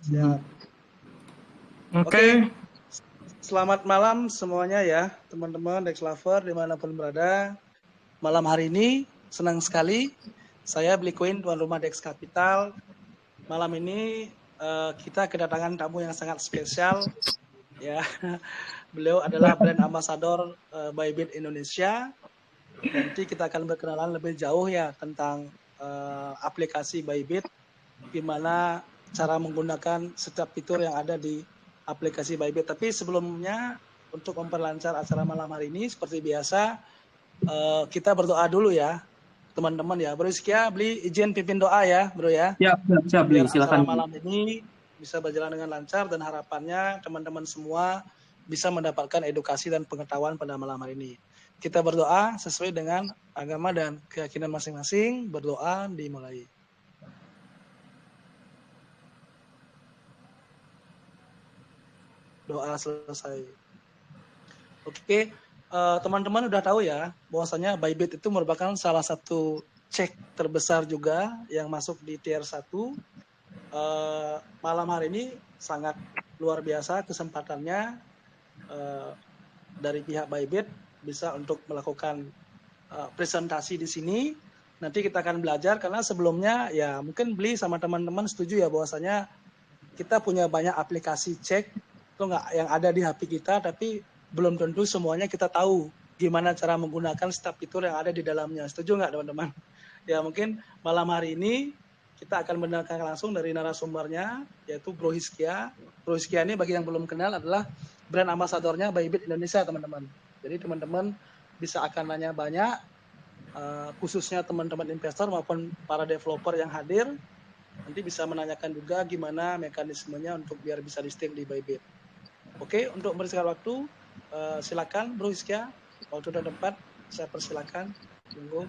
Siap. Oke, selamat malam semuanya ya, teman-teman Dex Lover dimanapun berada. Malam hari ini senang sekali saya Bli Queen, tuan rumah Dex Capital. Malam ini kita kedatangan tamu yang sangat spesial ya. Beliau adalah brand ambassador Bybit Indonesia. Nanti kita akan berkenalan lebih jauh ya tentang aplikasi Bybit, gimana cara menggunakan setiap fitur yang ada di aplikasi Bybit. Tapi sebelumnya untuk memperlancar acara malam hari ini seperti biasa kita berdoa dulu ya teman-teman ya. Bro Iskia, Bli izin pimpin doa ya Bro ya. Siap Bli, Biar silakan. acara malam ini bisa berjalan dengan lancar dan harapannya teman-teman semua bisa mendapatkan edukasi dan pengetahuan pada malam hari ini. Kita berdoa sesuai dengan agama dan keyakinan masing-masing. Berdoa dimulai. Doa selesai. Oke, teman-teman udah tahu ya bahwasanya Bybit itu merupakan salah satu cek terbesar juga yang masuk di tier 1. Malam hari ini sangat luar biasa kesempatannya dari pihak Bybit bisa untuk melakukan presentasi di sini. Nanti kita akan belajar karena sebelumnya ya mungkin Bli sama teman-teman setuju ya bahwasanya kita punya banyak aplikasi cek itu yang ada di HP kita, tapi belum tentu semuanya kita tahu gimana cara menggunakan setiap fitur yang ada di dalamnya. Setuju nggak teman-teman? Ya mungkin malam hari ini kita akan mendengarkan langsung dari narasumbernya, yaitu Bro Hiskia. Bro Hiskia ini bagi yang belum kenal adalah brand ambasadornya Bybit Indonesia teman-teman. Jadi teman-teman bisa akan nanya banyak, khususnya teman-teman investor maupun para developer yang hadir. Nanti bisa menanyakan juga gimana mekanismenya untuk biar bisa listing di Bybit. Oke, untuk mempersingkat waktu, silakan Bro Hiskia, waktu dan tempat saya persilakan. Tunggu.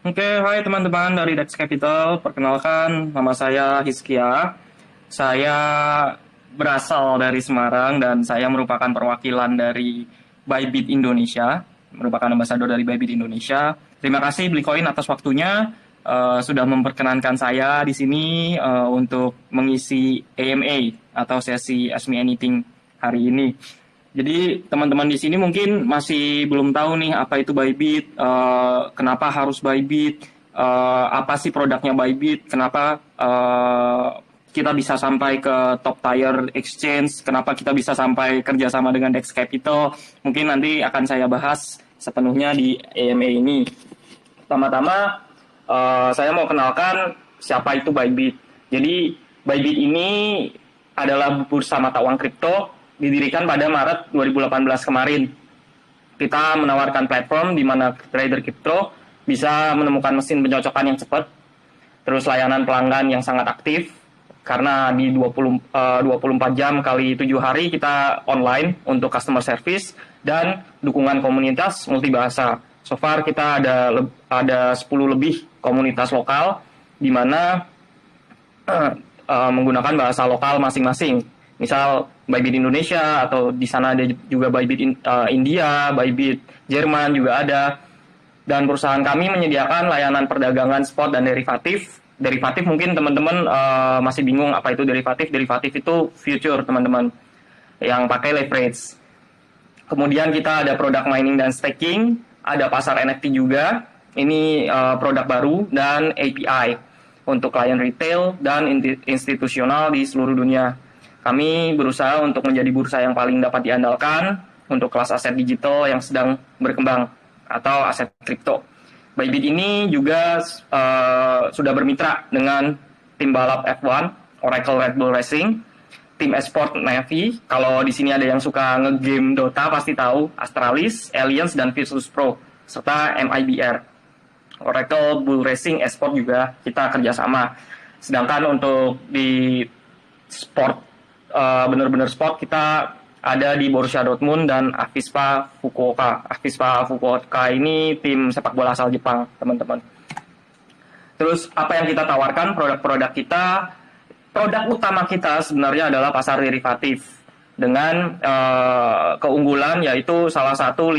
Oke, hai teman-teman dari Dex Capital. Perkenalkan, nama saya Hiskia. Saya berasal dari Semarang dan saya merupakan perwakilan dari Bybit Indonesia, merupakan ambasador dari Bybit Indonesia. Terima kasih Blikoin atas waktunya. Sudah memperkenankan saya di sini untuk mengisi AMA atau sesi Ask Me Anything hari ini. Jadi teman-teman di sini mungkin masih belum tahu nih apa itu Bybit, kenapa harus Bybit, apa sih produknya Bybit, kenapa kita bisa sampai ke top tier exchange, kenapa kita bisa sampai kerjasama dengan Dex Capital. Mungkin nanti akan saya bahas sepenuhnya di AMA ini. Pertama-tama saya mau kenalkan siapa itu Bybit. Jadi Bybit ini adalah bursa mata uang kripto didirikan pada Maret 2018 kemarin. Kita menawarkan platform di mana trader kripto bisa menemukan mesin pencocokan yang cepat, terus layanan pelanggan yang sangat aktif, karena di 24 jam kali 7 hari kita online untuk customer service, dan dukungan komunitas multibahasa. So far kita ada 10 lebih komunitas lokal di mana menggunakan bahasa lokal masing-masing. Misal Bybit Indonesia, atau di sana ada juga Bybit India, Bybit Jerman juga ada. Dan perusahaan kami menyediakan layanan perdagangan spot dan derivatif. Derivatif mungkin teman-teman masih bingung apa itu derivatif. Derivatif itu future teman-teman yang pakai leverage. Kemudian kita ada produk mining dan staking, ada pasar NFT juga. Ini produk baru dan API untuk klien retail dan institusional di seluruh dunia. Kami berusaha untuk menjadi bursa yang paling dapat diandalkan untuk kelas aset digital yang sedang berkembang atau aset kripto. Bybit ini juga sudah bermitra dengan tim balap F1, Oracle Red Bull Racing, tim esport Navy. Kalau di sini ada yang suka ngegame Dota pasti tahu, Astralis, Alliance, dan Virtus Pro, serta MIBR. Oracle Bull Racing Esport juga kita kerjasama. Sedangkan untuk di sport, benar-benar sport, kita ada di Borussia Dortmund dan Avispa Fukuoka. Avispa Fukuoka ini tim sepak bola asal Jepang, teman-teman. Terus apa yang kita tawarkan, produk-produk kita, produk utama kita sebenarnya adalah pasar derivatif dengan keunggulan yaitu salah satu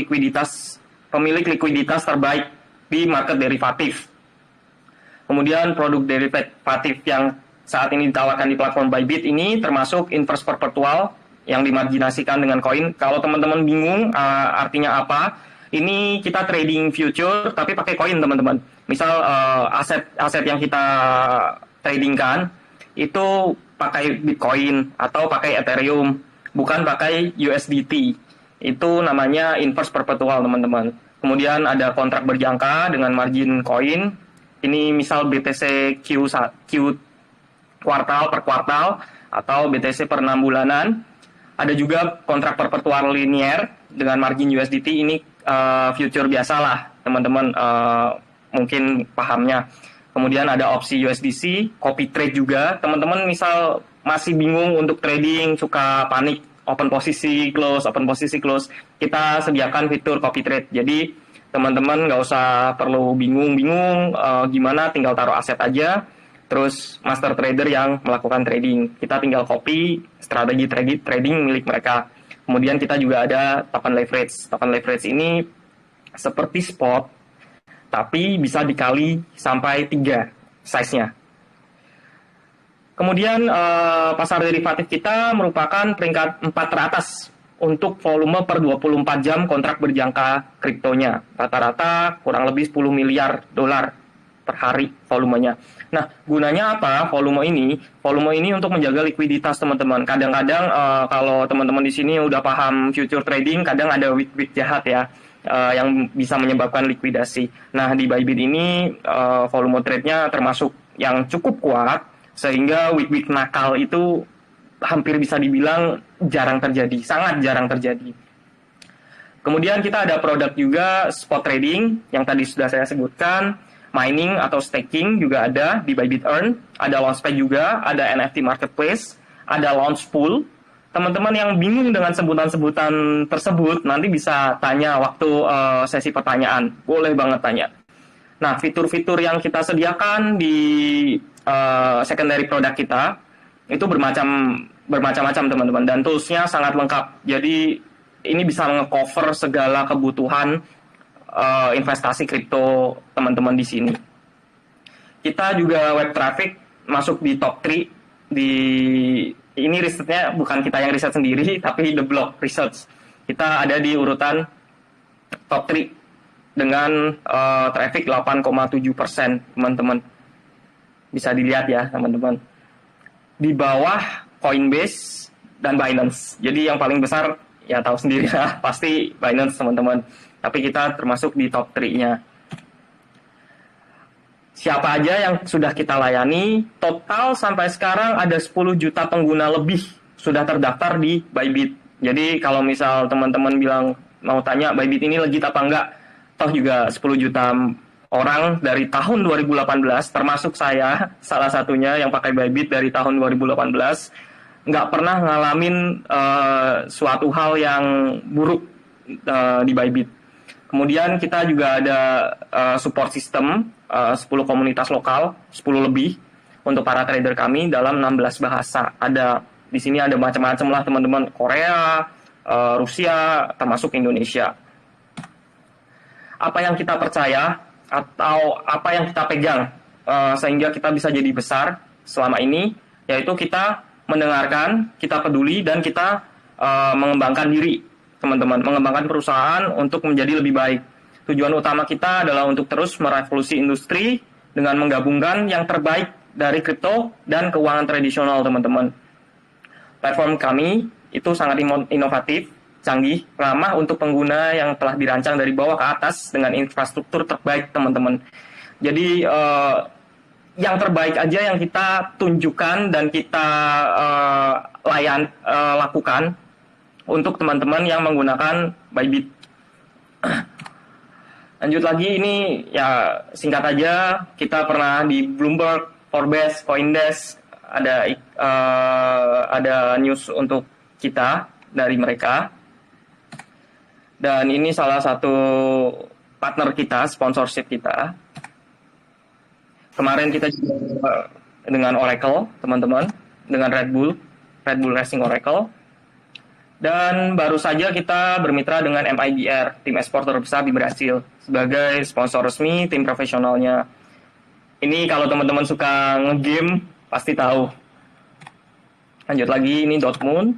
pemilik likuiditas terbaik di market derivatif. Kemudian produk derivatif yang saat ini ditawarkan di platform Bybit ini termasuk inverse perpetual yang dimarginasikan dengan koin. Kalau teman-teman bingung artinya apa, ini kita trading future tapi pakai koin teman-teman. Misal aset yang kita tradingkan itu pakai Bitcoin atau pakai Ethereum, bukan pakai USDT. Itu namanya inverse perpetual teman-teman. Kemudian ada kontrak berjangka dengan margin koin. Ini misal BTC Q kuartal per kuartal atau BTC per 6 bulanan. Ada juga kontrak perpetual linear dengan margin USDT. Ini future biasa lah teman-teman mungkin pahamnya. Kemudian ada opsi USDC, copy trade juga. Teman-teman misal masih bingung untuk trading, suka panik, open posisi close, kita sediakan fitur copy trade. Jadi teman-teman nggak usah perlu bingung gimana, tinggal taruh aset aja. Terus master trader yang melakukan trading, kita tinggal copy strategi trading milik mereka. Kemudian kita juga ada token leverage. Token leverage ini seperti spot, tapi bisa dikali sampai 3 size-nya. Kemudian pasar derivatif kita merupakan peringkat 4 teratas untuk volume per 24 jam kontrak berjangka kriptonya. Rata-rata kurang lebih 10 miliar dolar per hari volumenya. Nah, gunanya apa volume ini? Volume ini untuk menjaga likuiditas teman-teman. Kadang-kadang kalau teman-teman di sini udah paham future trading, kadang ada week jahat ya yang bisa menyebabkan likuidasi. Nah, di Bybit ini volume trade-nya termasuk yang cukup kuat sehingga week nakal itu hampir bisa dibilang jarang terjadi, sangat jarang terjadi. Kemudian kita ada produk juga spot trading yang tadi sudah saya sebutkan. Mining atau staking juga ada di Bybit Earn, ada Launchpad juga, ada NFT Marketplace, ada Launch Pool. Teman-teman yang bingung dengan sebutan-sebutan tersebut, nanti bisa tanya waktu sesi pertanyaan. Boleh banget tanya. Nah, fitur-fitur yang kita sediakan di secondary produk kita, itu bermacam-macam teman-teman. Dan tools-nya sangat lengkap. Jadi, ini bisa nge-cover segala kebutuhan investasi kripto teman-teman di sini. Kita juga web traffic masuk di top 3 ini risetnya bukan kita yang riset sendiri tapi The Block Research. Kita ada di urutan top 3 dengan traffic 8,7% teman-teman. Bisa dilihat ya teman-teman. Di bawah Coinbase dan Binance. Jadi yang paling besar ya tahu sendiri lah pasti Binance teman-teman. Tapi kita termasuk di top 3-nya. Siapa aja yang sudah kita layani, total sampai sekarang ada 10 juta pengguna lebih sudah terdaftar di Bybit. Jadi kalau misal teman-teman bilang mau tanya Bybit ini legit apa enggak, toh juga 10 juta orang dari tahun 2018, termasuk saya, salah satunya yang pakai Bybit dari tahun 2018, nggak pernah ngalamin suatu hal yang buruk di Bybit. Kemudian kita juga ada support system 10 komunitas lokal, 10 lebih untuk para trader kami dalam 16 bahasa. Di sini ada macam-macam lah teman-teman, Korea, Rusia, termasuk Indonesia. Apa yang kita percaya atau apa yang kita pegang sehingga kita bisa jadi besar selama ini, yaitu kita mendengarkan, kita peduli, dan kita mengembangkan diri. Teman-teman, mengembangkan perusahaan untuk menjadi lebih baik. Tujuan utama kita adalah untuk terus merevolusi industri dengan menggabungkan yang terbaik dari kripto dan keuangan tradisional, teman-teman. Platform kami itu sangat inovatif, canggih, ramah untuk pengguna yang telah dirancang dari bawah ke atas dengan infrastruktur terbaik, teman-teman. Jadi, yang terbaik aja yang kita tunjukkan dan kita lakukan untuk teman-teman yang menggunakan Bybit. Lanjut lagi, ini ya singkat aja, kita pernah di Bloomberg, Forbes, CoinDesk, ada news untuk kita dari mereka. Dan ini salah satu partner kita, sponsorship kita. Kemarin kita juga dengan Oracle, teman-teman, dengan Red Bull Racing Oracle. Dan baru saja kita bermitra dengan MIBR, tim esport terbesar di Brasil, sebagai sponsor resmi tim profesionalnya. Ini kalau teman-teman suka nge-game, pasti tahu. Lanjut lagi, ini Dortmund.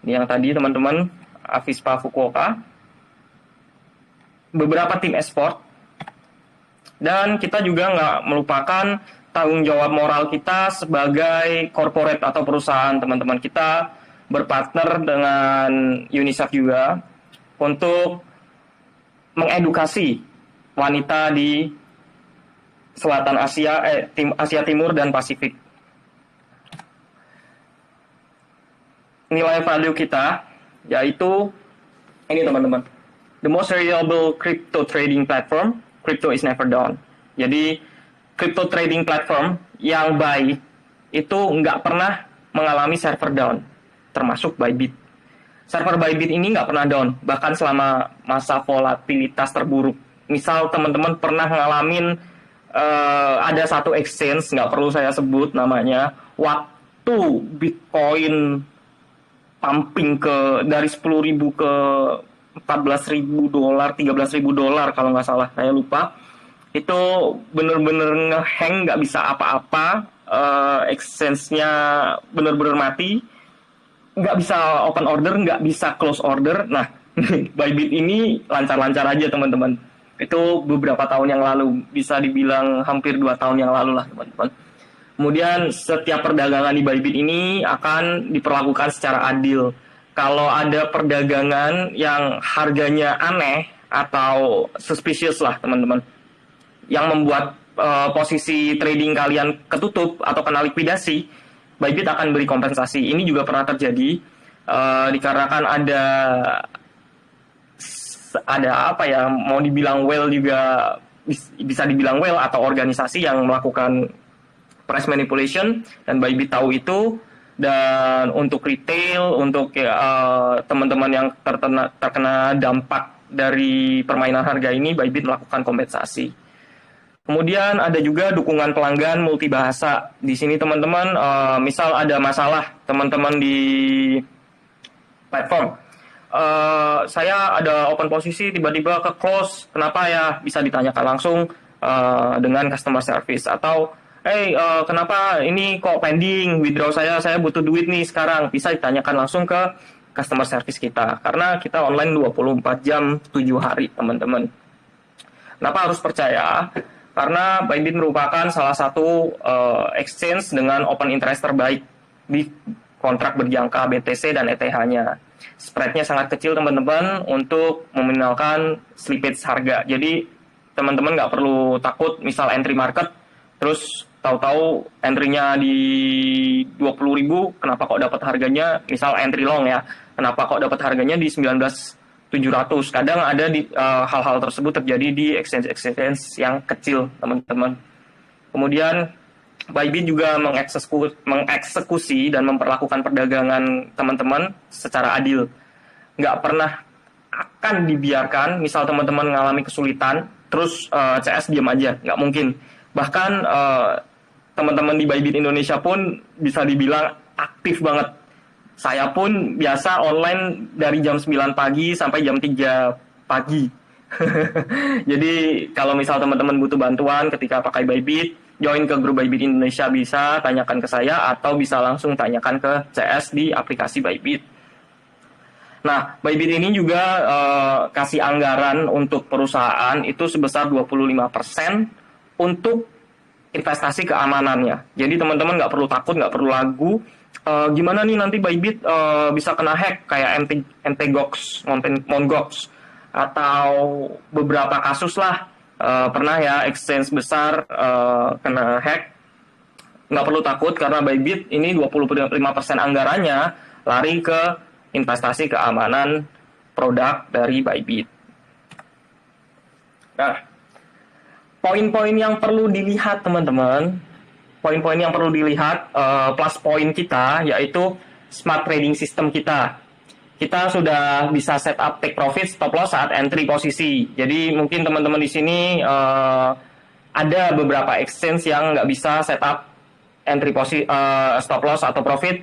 Ini yang tadi teman-teman, Avispa Fukuoka. Beberapa tim esport. Dan kita juga nggak melupakan tanggung jawab moral kita sebagai corporate atau perusahaan. Teman-teman kita berpartner dengan UNICEF juga untuk mengedukasi wanita di Selatan Asia, Asia Timur dan Pasifik. Nilai value kita yaitu ini teman-teman, the most reliable crypto trading platform, crypto is never down. Jadi crypto trading platform yang baik itu nggak pernah mengalami server down, termasuk Bybit. Server Bybit ini nggak pernah down, bahkan selama masa volatilitas terburuk. Misal teman-teman pernah ngalamin ada satu exchange, nggak perlu saya sebut namanya, waktu Bitcoin pumping dari 10.000 ke 14.000 dolar, 13.000 dolar kalau nggak salah, saya lupa. Itu bener-bener ngehang, nggak bisa apa-apa, exchange-nya bener-bener mati, nggak bisa open order, nggak bisa close order. Nah, Bybit ini lancar-lancar aja teman-teman. Itu beberapa tahun yang lalu, bisa dibilang hampir 2 tahun yang lalu lah teman-teman. Kemudian setiap perdagangan di Bybit ini akan diperlakukan secara adil. Kalau ada perdagangan yang harganya aneh atau suspicious lah teman-teman, yang membuat posisi trading kalian ketutup atau kena likuidasi, Bybit akan beri kompensasi. Ini juga pernah terjadi dikarenakan ada apa ya, mau dibilang whale juga bisa dibilang whale atau organisasi yang melakukan price manipulation, dan Bybit tahu itu. Dan untuk retail, untuk teman-teman yang terkena dampak dari permainan harga ini, Bybit melakukan kompensasi. Kemudian ada juga dukungan pelanggan multibahasa. Di sini teman-teman, misal ada masalah teman-teman di platform, saya ada open posisi tiba-tiba ke close, kenapa ya, bisa ditanyakan langsung dengan customer service. Atau kenapa ini kok pending withdraw saya butuh duit nih sekarang, bisa ditanyakan langsung ke customer service kita, karena kita online 24 jam 7 hari teman-teman. Kenapa harus percaya? Karena Bybit merupakan salah satu exchange dengan open interest terbaik di kontrak berjangka BTC dan ETH-nya. Spreadnya sangat kecil teman-teman untuk meminimalkan slippage harga. Jadi teman-teman nggak perlu takut misal entry market terus tahu-tahu entry-nya di 20.000, kenapa kok dapat harganya, misal entry long ya, kenapa kok dapat harganya di 19.700. Kadang ada di hal-hal tersebut terjadi di exchange yang kecil teman-teman. Kemudian Bybit juga mengeksekusi dan memperlakukan perdagangan teman-teman secara adil. Nggak pernah akan dibiarkan misal teman-teman mengalami kesulitan terus CS diam aja, nggak mungkin. Bahkan teman-teman di Bybit Indonesia pun bisa dibilang aktif banget. Saya pun biasa online dari jam 9 pagi sampai jam 3 pagi. Jadi kalau misal teman-teman butuh bantuan ketika pakai Bybit, join ke grup Bybit Indonesia bisa, tanyakan ke saya, atau bisa langsung tanyakan ke CS di aplikasi Bybit. Nah, Bybit ini juga kasih anggaran untuk perusahaan itu sebesar 25% untuk investasi keamanannya. Jadi teman-teman nggak perlu takut, nggak perlu ragu. Gimana nih nanti Bybit bisa kena hack kayak MTGOX, Mongox, atau beberapa kasus lah. Pernah ya exchange besar kena hack. Nggak perlu takut karena Bybit ini 25% anggarannya lari ke investasi keamanan produk dari Bybit. Nah, poin-poin yang perlu dilihat teman-teman, poin-poin yang perlu dilihat plus poin kita yaitu smart trading system kita. Kita sudah bisa setup take profit, stop loss saat entry posisi. Jadi mungkin teman-teman di sini ada beberapa exchange yang nggak bisa setup entry posisi, stop loss atau profit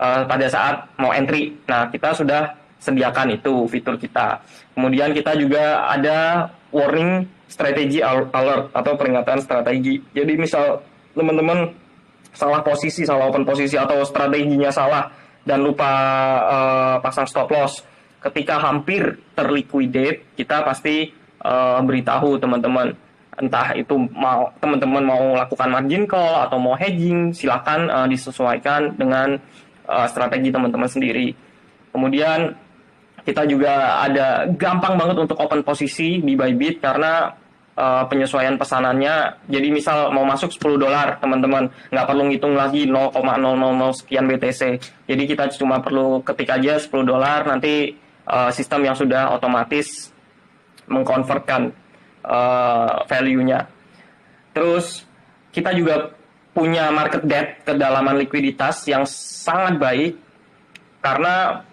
pada saat mau entry. Nah, kita sudah sediakan itu fitur kita. Kemudian kita juga ada warning strategi alert atau peringatan strategi. Jadi misal teman-teman salah posisi, salah open posisi atau strateginya salah dan lupa pasang stop loss, ketika hampir terliquidate, kita pasti beritahu teman-teman. Entah itu mau teman-teman mau lakukan margin call atau mau hedging, silakan disesuaikan dengan strategi teman-teman sendiri. Kemudian kita juga ada gampang banget untuk open posisi di Bybit karena penyesuaian pesanannya. Jadi misal mau masuk $10, teman-teman nggak perlu ngitung lagi 0,000 sekian BTC. Jadi kita cuma perlu ketik aja $10, nanti sistem yang sudah otomatis mengkonvertkan value-nya. Terus kita juga punya market depth, kedalaman likuiditas yang sangat baik karena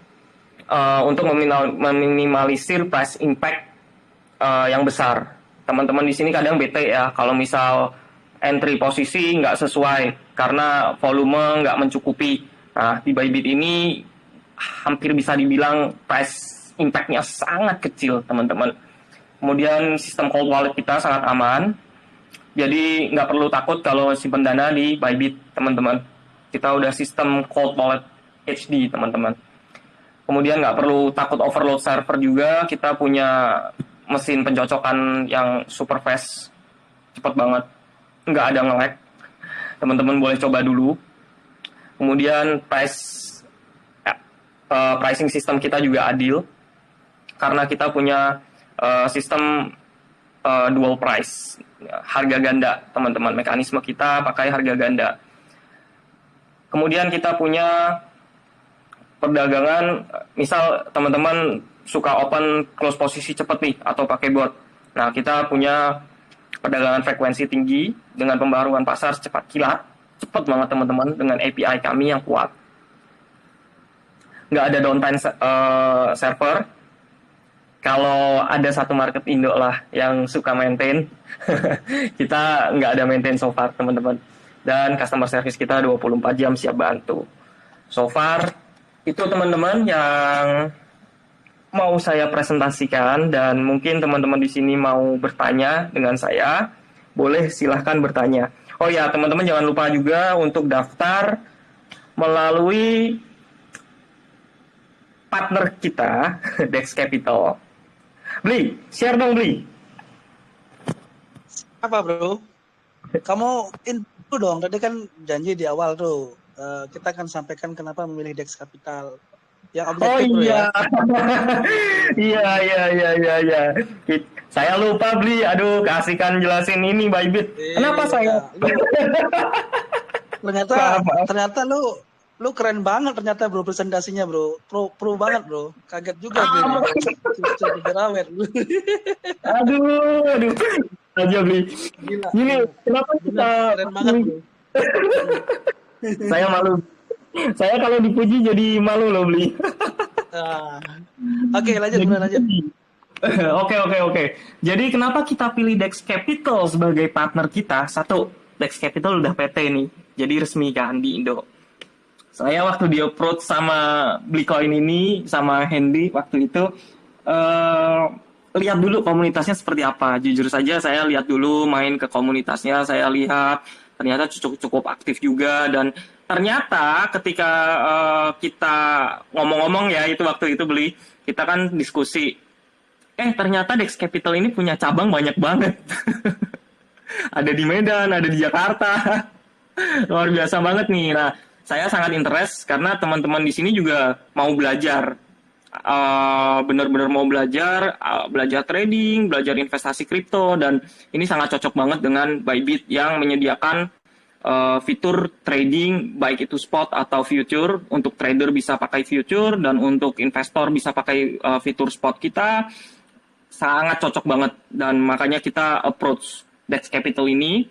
untuk meminimalisir price impact yang besar. Teman-teman di sini kadang bete ya kalau misal entry posisi nggak sesuai karena volume nggak mencukupi. Nah, di Bybit ini hampir bisa dibilang price impact-nya sangat kecil, teman-teman. Kemudian sistem cold wallet kita sangat aman. Jadi nggak perlu takut kalau simpan dana di Bybit, teman-teman. Kita udah sistem cold wallet HD, teman-teman. Kemudian nggak perlu takut overload server juga. Kita punya mesin pencocokan yang super fast, cepet banget, nggak ada nge-lag. Teman-teman boleh coba dulu. Kemudian pricing system kita juga adil karena kita punya sistem dual price, harga ganda, teman-teman. Mekanisme kita pakai harga ganda. Kemudian kita punya perdagangan, misal teman-teman suka open close posisi cepat nih atau pakai bot. Nah, kita punya perdagangan frekuensi tinggi dengan pembaruan pasar secepat kilat. Cepat banget teman-teman dengan API kami yang kuat. Nggak ada downtime server. Kalau ada satu market Indo lah yang suka maintain, kita nggak ada maintain so far, teman-teman. Dan customer service kita 24 jam siap bantu. So far, itu teman-teman yang mau saya presentasikan, dan mungkin teman-teman di sini mau bertanya dengan saya, boleh silahkan bertanya. Oh ya, teman-teman jangan lupa juga untuk daftar melalui partner kita, Dex Capital. Bli, share dong Bli. Apa bro? Kamu info dong, tadi kan janji di awal tuh. Kita akan sampaikan kenapa memilih Dex Capital. Yang objektif bro ya. Iya. Saya lupa Bli. Aduh, kasihkan jelasin ini Bybit. Kenapa saya? Ternyata lu keren banget ternyata bro presentasinya bro. Pro banget bro. Kaget juga bro. Aduh. Aja Bli. Gila. Ini kenapa kita keren banget bro. Saya malu. Saya kalau dipuji jadi malu loh Bli. Oke, lanjut. Oke. Jadi kenapa kita pilih Dex Capital sebagai partner kita? Satu, Dex Capital udah PT nih, jadi resmi kan di Indo. Saya waktu di approach sama Blikoin ini, sama Hendy waktu itu, lihat dulu komunitasnya seperti apa. Jujur saja saya lihat dulu, main ke komunitasnya, saya lihat ternyata cukup aktif juga, dan ternyata ketika kita ngomong-ngomong ya itu waktu itu Beli, kita kan diskusi, ternyata Dex Capital ini punya cabang banyak banget. Ada di Medan, ada di Jakarta. Luar biasa banget nih. Nah, saya sangat interest karena teman-teman di sini juga mau belajar. Benar-benar mau belajar trading, belajar investasi kripto, dan ini sangat cocok banget dengan Bybit yang menyediakan fitur trading baik itu spot atau future. Untuk trader bisa pakai future, dan untuk investor bisa pakai fitur spot kita. Sangat cocok banget, dan makanya kita approach Dex Capital ini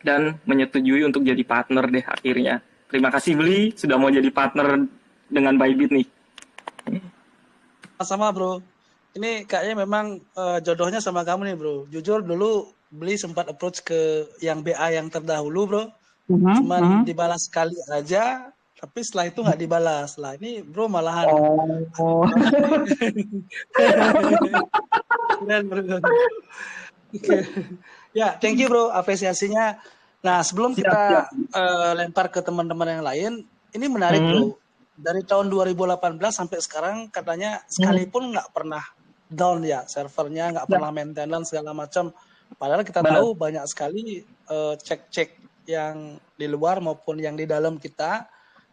dan menyetujui untuk jadi partner deh akhirnya. Terima kasih Beli sudah mau jadi partner dengan Bybit nih. Sama bro, ini kayaknya memang jodohnya sama kamu nih bro. Jujur dulu Beli sempat approach ke yang BA yang terdahulu bro, cuman dibalas sekali aja, tapi setelah itu nggak dibalas. Lah ini bro malahan. Keren bro. Okay. Ya, thank you bro apresiasinya. Nah, sebelum Siap, kita siap. lempar ke teman-teman yang lain, ini menarik bro. Dari tahun 2018 sampai sekarang katanya sekalipun nggak pernah down ya servernya, nggak pernah maintenance segala macam. Padahal kita Benar. tahu banyak sekali cek-cek yang di luar maupun yang di dalam kita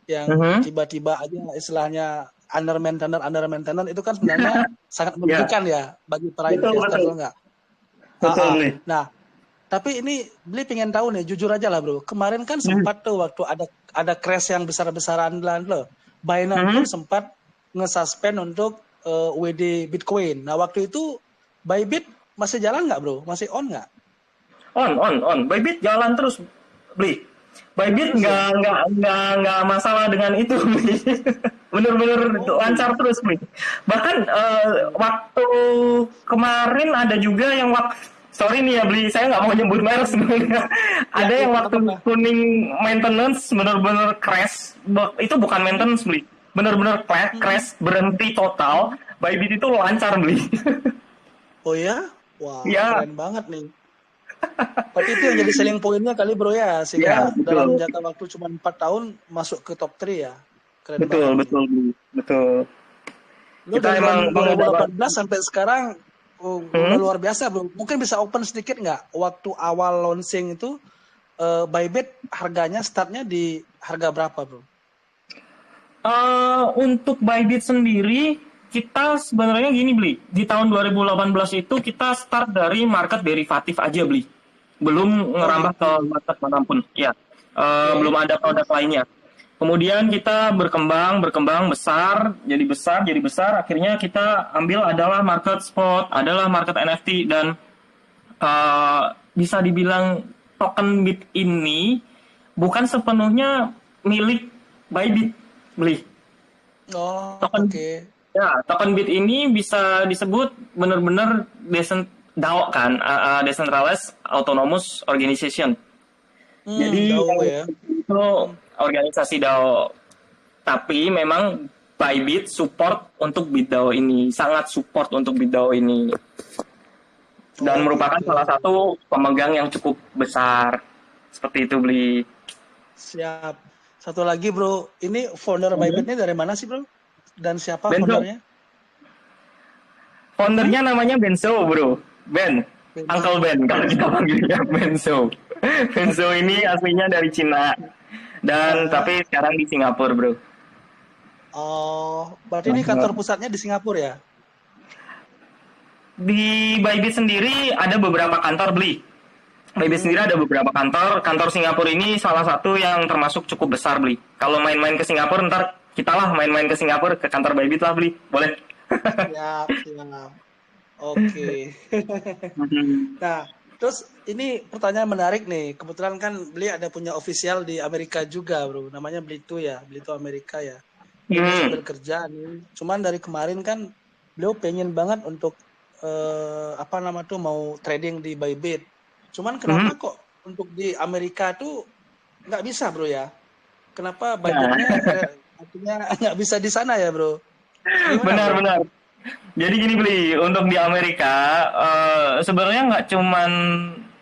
yang tiba-tiba aja istilahnya under maintenance itu kan sebenarnya sangat merugikan ya bagi para investor, Betul. enggak? Betul, Bli. Nah, tapi ini Beli pengen tahu nih, jujur aja lah bro. Kemarin kan sempat tuh waktu ada crash yang besar-besaran loh. Binance pun sempat nge-suspend untuk WD Bitcoin. Nah waktu itu Bybit masih jalan nggak bro? Masih on nggak? On. Bybit jalan terus, Bli. Bybit nggak masalah dengan itu, Bli. Bener-bener lancar terus, Bli. Bahkan waktu kemarin ada juga yang sorry nih ya Bli, saya nggak mau nyebut merek sebenarnya. Ada yang waktu kuning maintenance bener-bener crash. Itu bukan maintenance Bli, bener-bener crash, berhenti total. Bybit itu lancar Bli. Oh ya? Wah, ya. keren banget nih. Berarti itu yang jadi selling pointnya kali bro ya, sehingga dalam jangka waktu cuma 4 tahun masuk ke top 3 ya. Keren banget. Betul. Lu dari tahun 2018 sampai sekarang udah luar biasa bro. Mungkin bisa open sedikit nggak? Waktu awal launching itu Bybit harganya startnya di harga berapa bro? Untuk Bybit sendiri kita sebenarnya gini Bli. Di tahun 2018 itu kita start dari market derivatif aja Bli. Belum ngerambah ke market manapun. Ya. Belum ada produk lainnya. Kemudian kita berkembang besar, jadi besar. Akhirnya kita ambil adalah market spot, adalah market NFT dan bisa dibilang token Bit ini bukan sepenuhnya milik Bybit, Bli. Token Bit ini bisa disebut benar-benar DAO kan, Decentralized Autonomous Organization. Jadi itu organisasi DAO. Tapi memang Bybit support untuk BitDAO ini, sangat support untuk BitDAO ini. Dan merupakan salah satu pemegang yang cukup besar. Seperti itu, Bli. Siap. Satu lagi, Bro. Ini founder Bybit ini dari mana sih, Bro? Dan siapa foundernya? Foundernya namanya Benzo, Bro. Uncle Ben, kalau kita panggilnya Benzo. Benzo ini aslinya dari Cina. Dan tapi sekarang di Singapura, Bro. Oh, berarti ini kantor pusatnya di Singapura ya? Di Bybit sendiri ada beberapa kantor, Bli. Bybit sendiri ada beberapa kantor. Kantor Singapura ini salah satu yang termasuk cukup besar, Bli. Kalau main-main ke Singapura, ntar kita lah main-main ke Singapura, ke kantor Bybit lah, Bli. Boleh? Siap. Oke. Nah, terus ini pertanyaan menarik nih. Kebetulan kan Beli ada punya official di Amerika juga, Bro. Namanya Blito ya, Blito Amerika ya. Dia sambil kerja nih. Cuman dari kemarin kan beliau pengen banget untuk mau trading di Bybit. Cuman kenapa kok untuk di Amerika tuh nggak bisa, Bro ya? Kenapa Bybitnya artinya nggak bisa di sana ya, Bro? Benar. Jadi gini Bli, untuk di Amerika sebenarnya nggak cuman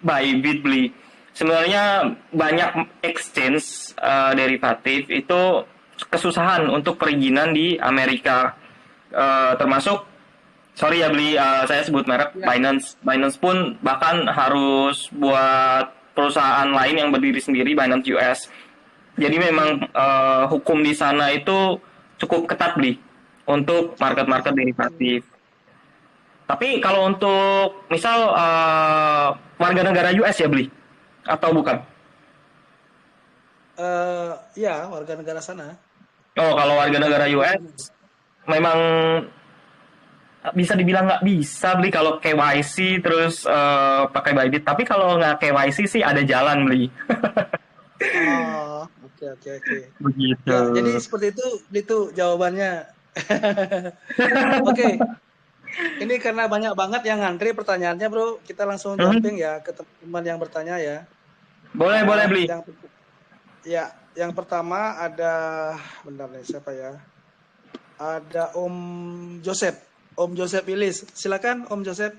Bybit Bli. Sebenarnya banyak exchange derivatif itu kesusahan untuk perizinan di Amerika. Termasuk, sorry ya Bli, saya sebut merek Binance. Binance pun bahkan harus buat perusahaan lain yang berdiri sendiri, Binance US. Jadi memang hukum di sana itu cukup ketat Bli untuk market derivatif. Tapi kalau untuk misal warga negara US ya Bli atau bukan? Ya, warga negara sana. Oh, kalau warga negara US memang bisa dibilang nggak bisa Bli kalau KYC terus pakai Bybit. Tapi kalau nggak KYC sih ada jalan Bli. Oh, oke. Begitu. Ya, jadi seperti itu jawabannya. Oke. Ini karena banyak banget yang ngantri pertanyaannya, Bro. Kita langsung jumping ya ke teman yang bertanya ya. Boleh Bli. Yang pertama ada, bentar nih, siapa ya? Ada Om Joseph Ilis. Silakan Om Joseph.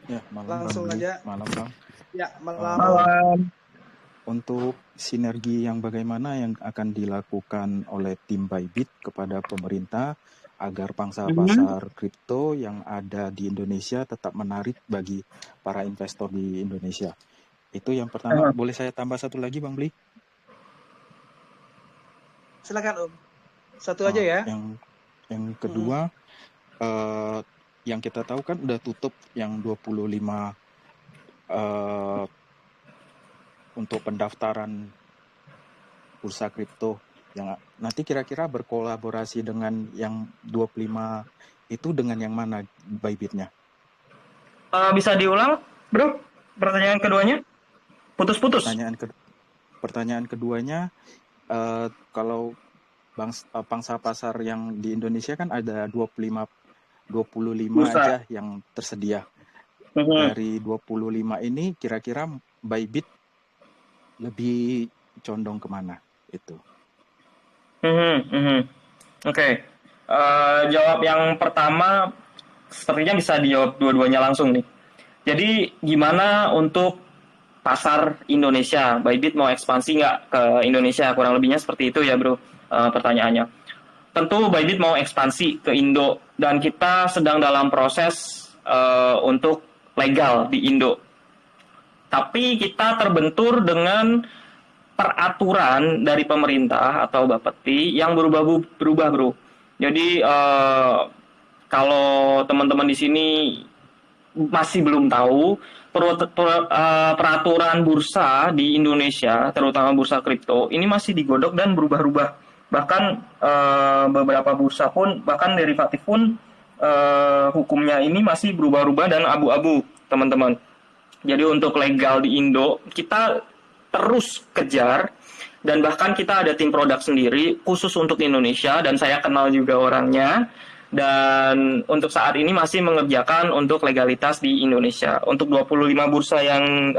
Ya, malam. Langsung Bang. aja. Malam, Bang. Ya, malam. untuk sinergi yang bagaimana yang akan dilakukan oleh tim Bybit kepada pemerintah agar pangsa pasar kripto yang ada di Indonesia tetap menarik bagi para investor di Indonesia. Itu yang pertama. Boleh saya tambah satu lagi, Bang Bli? Silakan Om. Satu aja ya. Yang kedua, yang kita tahu kan udah tutup yang 25 untuk pendaftaran bursa kripto yang nanti kira-kira berkolaborasi dengan yang 25 itu dengan yang mana Bybitnya? Bisa diulang, Bro? Pertanyaan keduanya? Putus-putus. Pertanyaan keduanya, kalau pangsa pasar yang di Indonesia kan ada 25 bursa aja yang tersedia. Dari 25 ini kira-kira Bybit lebih condong kemana itu? Oke. Jawab yang pertama sepertinya bisa dijawab dua-duanya langsung nih. Jadi gimana untuk pasar Indonesia? Bybit mau ekspansi nggak ke Indonesia? Kurang lebihnya seperti itu ya, Bro, pertanyaannya. Tentu Bybit mau ekspansi ke Indo dan kita sedang dalam proses untuk legal di Indo. Tapi kita terbentur dengan peraturan dari pemerintah atau Bapeti yang berubah, Bro. Jadi kalau teman-teman di sini masih belum tahu, peraturan bursa di Indonesia, terutama bursa kripto, ini masih digodok dan berubah-ubah. Bahkan beberapa bursa pun, bahkan derivatif pun hukumnya ini masih berubah-ubah dan abu-abu, teman-teman. Jadi untuk legal di Indo, kita terus kejar, dan bahkan kita ada tim produk sendiri khusus untuk Indonesia, dan saya kenal juga orangnya, dan untuk saat ini masih mengerjakan untuk legalitas di Indonesia. Untuk 25 bursa yang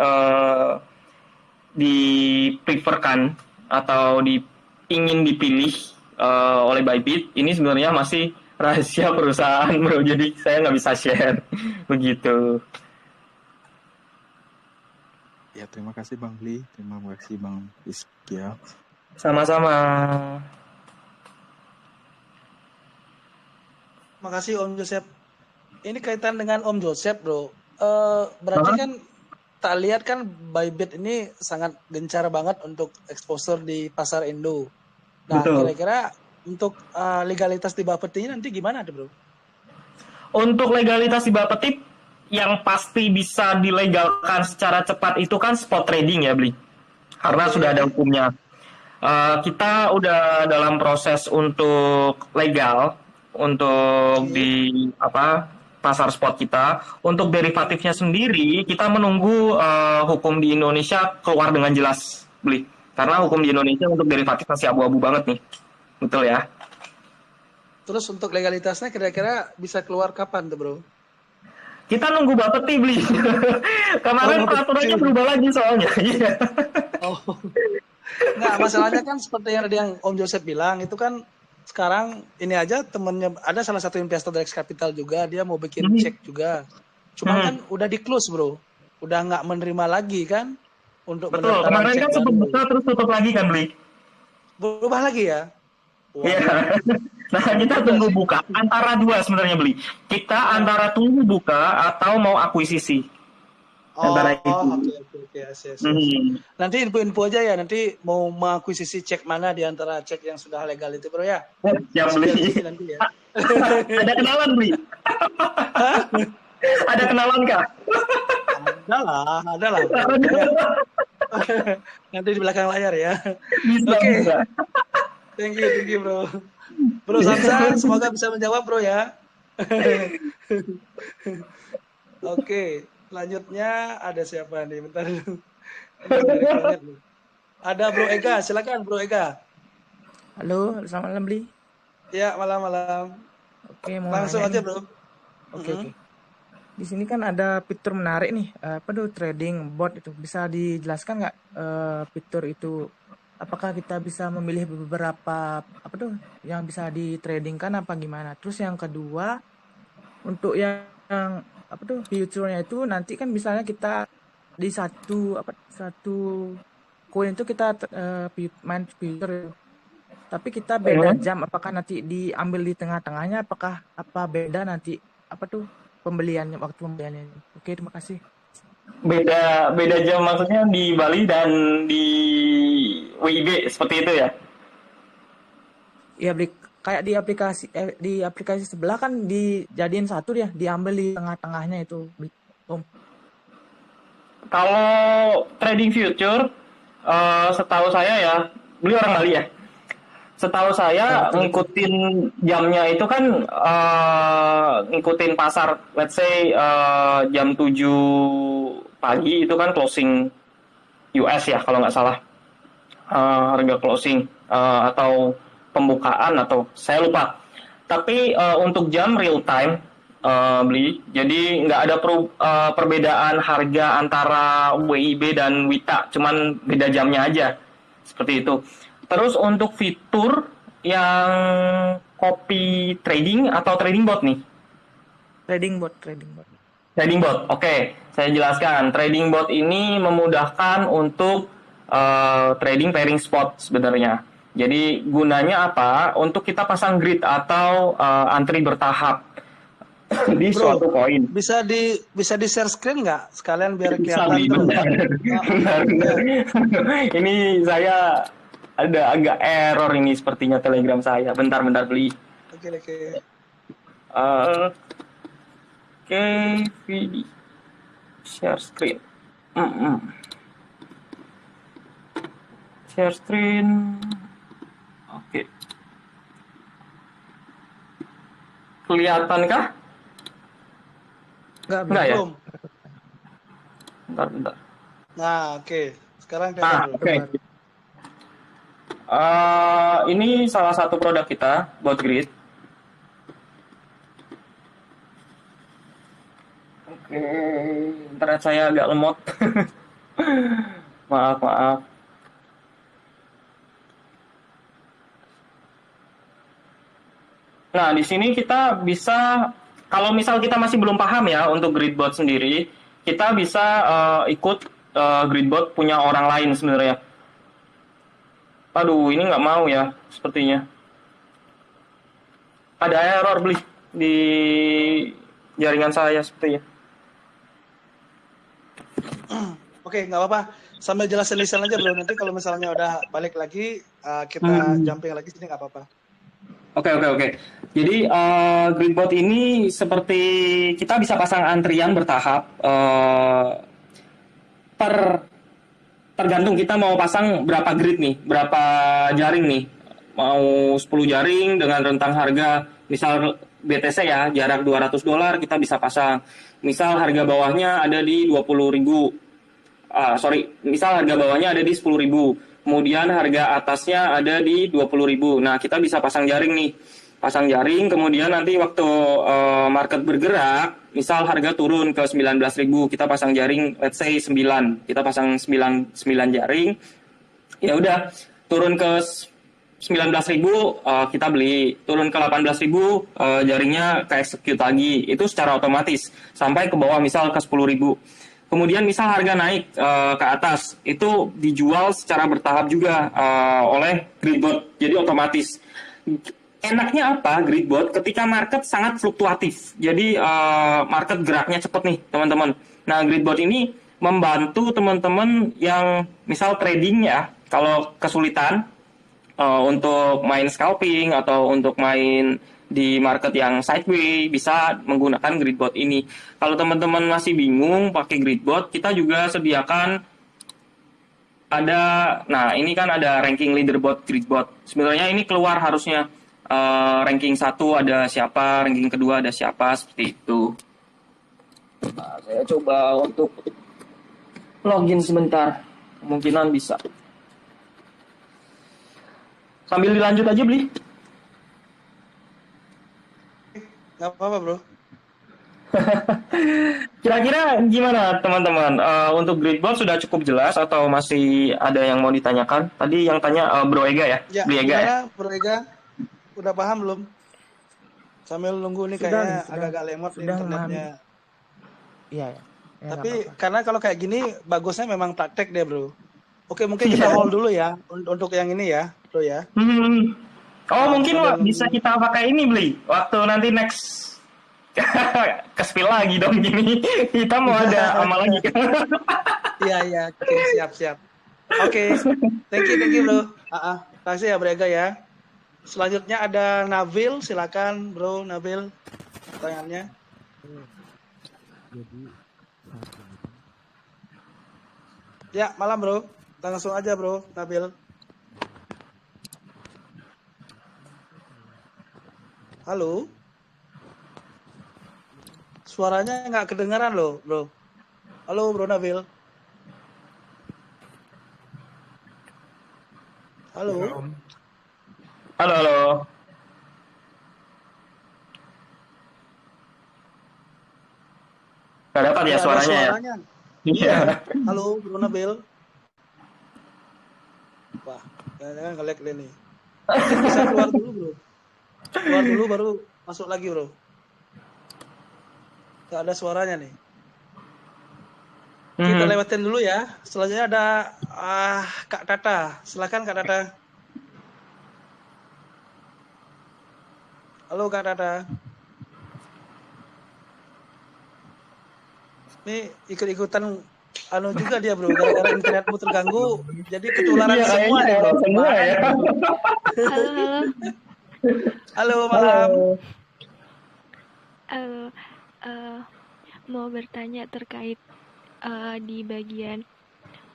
dipreferkan atau ingin dipilih oleh Bybit, ini sebenarnya masih rahasia perusahaan, Bro, jadi saya nggak bisa share. Begitu. Ya, terima kasih Bang Bli, terima kasih Bang Rizkia. Sama-sama. Makasih Om Joseph. Ini kaitan dengan Om Joseph, Bro. Berarti kan tak lihat kan Bybit ini sangat gencar banget untuk exposure di pasar Indo. Nah, kira-kira untuk legalitas di Bapeti nanti gimana tuh, Bro? Untuk legalitas di Bapeti yang pasti bisa dilegalkan secara cepat itu kan spot trading ya, Bli. Karena sudah ada hukumnya. Kita udah dalam proses untuk legal untuk di pasar spot kita. Untuk derivatifnya sendiri kita menunggu hukum di Indonesia keluar dengan jelas, Bli. Karena hukum di Indonesia untuk derivatif masih abu-abu banget nih. Betul ya. Terus untuk legalitasnya kira-kira bisa keluar kapan tuh, Bro? Kita nunggu Bapeti, Bli. Kemarin peraturannya berubah lagi soalnya. Nggak, masalahnya kan seperti yang Om Joseph bilang, itu kan sekarang ini aja temennya, ada salah satu investor dari X Capital juga, dia mau bikin cek juga. Cuma kan udah di-close, Bro. Udah nggak menerima lagi kan untuk betul, kemarin kan sempat buka terus tutup lagi kan, Bli? Berubah lagi ya? Iya. Nah, kita tunggu buka. Antara dua sebenarnya, Bli. Kita antara tunggu buka atau mau akuisisi. Oke. Nanti info aja ya. Nanti mau mengakuisisi cek mana di antara cek yang sudah legal itu, Bro ya? Siap, Bli. Nanti ya. Ada kenalan, Bli? Ada kenalan kah? Ada lah. Nanti di belakang layar ya. Oke. Thank you, Bro. Bro Samsan, semoga bisa menjawab, Bro ya. Oke, selanjutnya ada siapa nih? Bentar dulu. Ada Bro Ega, silakan Bro Ega. Halo, selamat malam, Bli. Ya, malam. Oke, mau langsung aja, Bro. Oke. Di sini kan ada fitur menarik nih, trading bot itu. Bisa dijelaskan nggak fitur itu? Apakah kita bisa memilih beberapa yang bisa ditradingkan apa gimana? Terus yang kedua, untuk yang fiturnya itu nanti kan misalnya kita di satu koin itu kita main future itu. Tapi kita beda jam, apakah nanti diambil di tengah-tengahnya, apakah apa beda nanti apa tuh pembeliannya, waktu pembeliannya. Oke, terima kasih. Beda jam maksudnya di Bali dan di WIB seperti itu ya? Ya kayak di aplikasi sebelah kan dijadiin satu ya, diambil di tengah-tengahnya itu, Om. Kalau trading future, setahu saya ya, beli orang Bali ya. Setahu saya ngikutin jamnya itu kan ngikutin pasar, let's say jam 7 pagi itu kan closing US ya kalau nggak salah. Harga closing atau pembukaan atau saya lupa. Tapi untuk jam real time beli, jadi nggak ada perbedaan harga antara WIB dan WITA, cuman beda jamnya aja seperti itu. Terus untuk fitur yang copy trading atau trading bot nih? Trading bot. Trading bot, oke. Saya jelaskan. Trading bot ini memudahkan untuk trading pairing spot sebenarnya. Jadi gunanya apa? Untuk kita pasang grid atau antri bertahap di suatu koin. Bisa di share screen nggak? Sekalian biar Bisa, kelihatan terus. benar. Ini saya ada agak error ini sepertinya Telegram saya. Bentar beli. Oke. Oke, video share screen. Share screen. Oke. Kelihatan kah? Enggak ya? Belum. Bentar. Nah, oke. Sekarang kelihatan. Oke. Ini salah satu produk kita, BotGrid. Oke, internet saya agak lemot. maaf. Nah, di sini kita bisa, kalau misal kita masih belum paham ya untuk Gridbot sendiri, kita bisa ikut Gridbot punya orang lain sebenarnya. Aduh, ini nggak mau ya, sepertinya. Ada error beli di jaringan saya sepertinya. Oke, nggak apa-apa. Sambil jelasin lisan aja bro. Nanti kalau misalnya udah balik lagi, kita jumping lagi sini nggak apa-apa. Oke. Jadi Gridbot ini seperti kita bisa pasang antrian bertahap. Tergantung kita mau pasang berapa grid nih, berapa jaring nih. Mau 10 jaring dengan rentang harga, misal BTC ya, jarak $200, kita bisa pasang. Misal harga bawahnya ada di 20.000. Misal harga bawahnya ada di 10.000. Kemudian harga atasnya ada di 20.000. Nah, kita bisa pasang jaring nih. Pasang jaring, kemudian nanti waktu market bergerak, misal harga turun ke 19.000, kita pasang jaring, let's say 9. Kita pasang 9 jaring. Ya udah, turun ke 19.000 kita beli, turun ke 18.000 jaringnya ke execute lagi. Itu secara otomatis sampai ke bawah misal ke 10.000. Kemudian misal harga naik ke atas, itu dijual secara bertahap juga oleh Gridbot. Jadi otomatis. Enaknya apa Gridbot? Ketika market sangat fluktuatif. Jadi market geraknya cepat nih teman-teman. Nah, Gridbot ini membantu teman-teman yang misal trading ya, kalau kesulitan untuk main scalping atau untuk main di market yang sideways, bisa menggunakan Gridbot ini. Kalau teman-teman masih bingung pakai Gridbot, kita juga sediakan ada, nah ini kan ada ranking leaderboard Gridbot. Sebenarnya ini keluar harusnya ranking 1 ada siapa, ranking kedua ada siapa, seperti itu. Nah, saya coba untuk login sebentar, kemungkinan bisa. Sambil dilanjut aja beli. Nggak apa-apa bro. Kira-kira gimana teman-teman? Untuk Gridbot sudah cukup jelas atau masih ada yang mau ditanyakan? Tadi yang tanya Bro Ega ya? Ya, Beli Ega ya? Bro Ega? Udah paham belum? Sambil nunggu nih kayaknya agak-agak lemot internetnya. Iya. Tapi karena kalau kayak gini bagusnya memang praktek deh bro. Oke, mungkin kita hold dulu ya untuk yang ini ya, bro ya. Oh, mungkin Sambil bisa kita pakai ini beli waktu nanti next ke spill lagi dong gini. Kita mau ada amal lagi. Iya, oke, siap. Oke, thank you bro. Kasih ya Brega ya. Selanjutnya ada Nabil, silakan bro Nabil, pertanyaannya. Ya, malam bro. Langsung aja bro Nabil. Halo. Suaranya nggak kedengaran loh bro. Halo bro Nabil. Halo. Halo. Gak dapat ya suaranya ya? Iya. Halo bro Nabil. Wah, jangan nge-lag nih. Mungkin bisa keluar dulu bro. Keluar dulu baru masuk lagi bro. Gak ada suaranya nih. Kita lewatin dulu ya. Selanjutnya ada Kak Tata. Silakan Kak Tata. Halo Kak Tata. Ini ikut-ikutan juga dia bro. Gara-gara internetmu terganggu, jadi ketularan semua nih bro. Semua ya. Halo malam. Halo. Mau bertanya terkait di bagian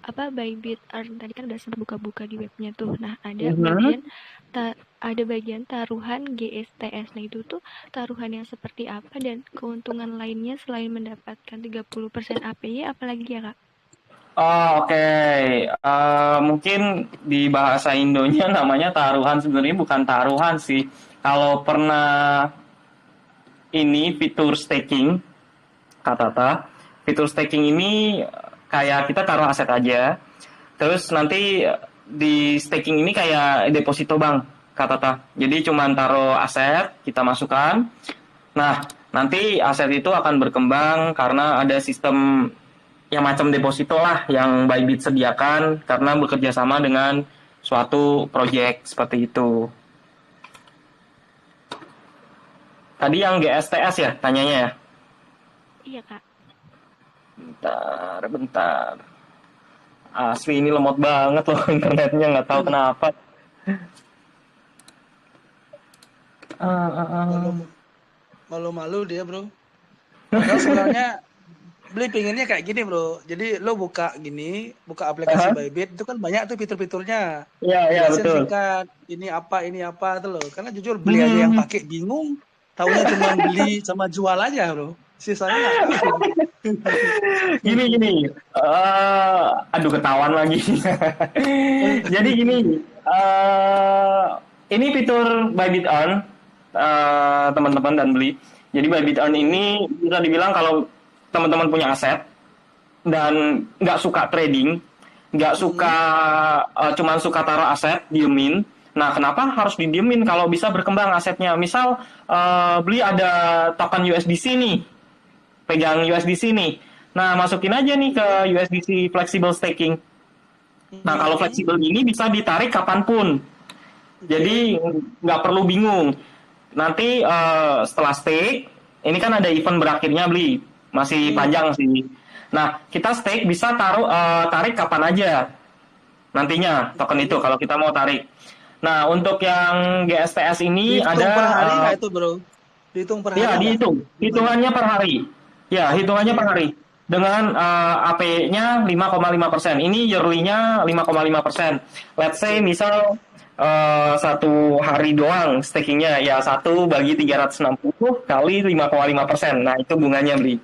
Bybit Earn tadi kan udah sempat buka-buka di webnya tuh. Nah, ada bagian taruhan GSTS. Nah, itu tuh taruhan yang seperti apa dan keuntungan lainnya selain mendapatkan 30% APY apalagi ya, Kak? Oh, oke. Mungkin di bahasa Indonya namanya taruhan, sebenarnya bukan taruhan sih. Kalau pernah ini fitur staking, Kak, fitur staking ini kayak kita taruh aset aja, terus nanti di staking ini kayak deposito bank, Kak Tata. Jadi cuman taruh aset, kita masukkan. Nah, nanti aset itu akan berkembang karena ada sistem yang macam deposito lah yang Bybit sediakan karena bekerja sama dengan suatu proyek seperti itu. Tadi yang GSTS ya tanyanya ya? Iya, Kak. Bentar. Asli ini lemot banget loh internetnya, nggak tahu kenapa. Malu-malu dia bro. Padahal sebenarnya beli pinginnya kayak gini bro. Jadi lo buka aplikasi Bybit itu kan banyak tuh fitur-fiturnya. Iya betul. Singkat, ini apa tuh lo. Karena jujur beli aja yang pakai bingung. Taunya cuma beli sama jual aja bro. Sisanya nggak tahu. Gini. Aduh ketahuan lagi. Jadi gini. Ini fitur Bybit Earn, teman-teman dan beli. Jadi Bybit Earn ini bisa dibilang kalau teman-teman punya aset dan nggak suka trading, nggak suka cuman suka taruh aset, diemin. Nah, kenapa harus didiemin kalau bisa berkembang asetnya? Misal beli ada token USDC nih, pegang USDC nih. Nah, masukin aja nih ke USDC Flexible Staking. Nah, kalau fleksibel ini bisa ditarik kapanpun. Jadi nggak perlu bingung. Nanti setelah stake, ini kan ada event berakhirnya beli, masih panjang sih. Nah, kita stake bisa tarik kapan aja nantinya token itu kalau kita mau tarik. Nah, untuk yang GSTS ini dihitung ada per hari nggak itu bro? Dihitung per hari? Ya, dihitung. Hitungannya per hari. Ya, hitungannya per hari. Dengan AP-nya 5,5%. Ini yearly-nya 5,5%. Let's say misal satu hari doang stakingnya, ya 1 bagi 360 kali 5,5%. Nah, itu bunganya beli.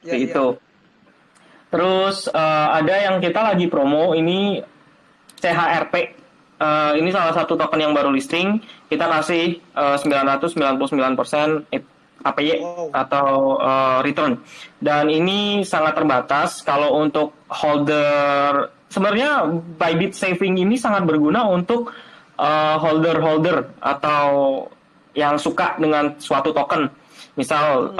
Itu. Terus ada yang kita lagi promo, ini CHRP. Ini salah satu token yang baru listing. Kita kasih 999% APY atau return. Dan ini sangat terbatas. Kalau untuk holder, sebenarnya Bybit Saving ini sangat berguna untuk holder atau yang suka dengan suatu token. Misal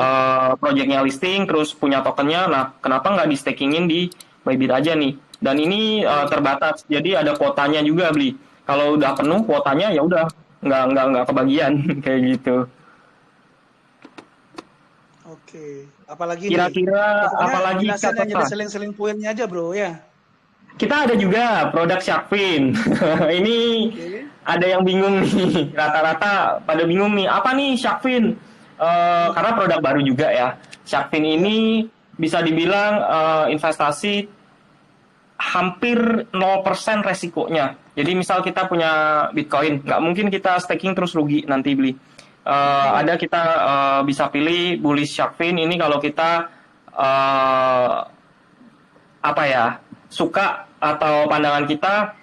projectnya listing terus punya tokennya, nah kenapa nggak di stakingin di Bybit aja nih? Dan ini terbatas, jadi ada kuotanya juga beli. Kalau udah penuh kuotanya ya udah nggak kebagian kayak gitu. Oke. Apalagi nih? Kira-kira Pokoknya apalagi jelasin Kak yang jadi Tata? selling poinnya aja bro ya. Kita ada juga produk Sharkfin. Ini Oke. ada yang bingung nih, rata-rata pada bingung nih, apa nih Sharkfin? Karena produk baru juga ya. Sharkfin Ya. ini bisa dibilang investasi hampir 0% resikonya. Jadi misal kita punya Bitcoin, nggak mungkin kita staking terus rugi nanti beli. Ada kita bisa pilih bullish Sharkfin ini kalau kita apa ya, suka atau pandangan kita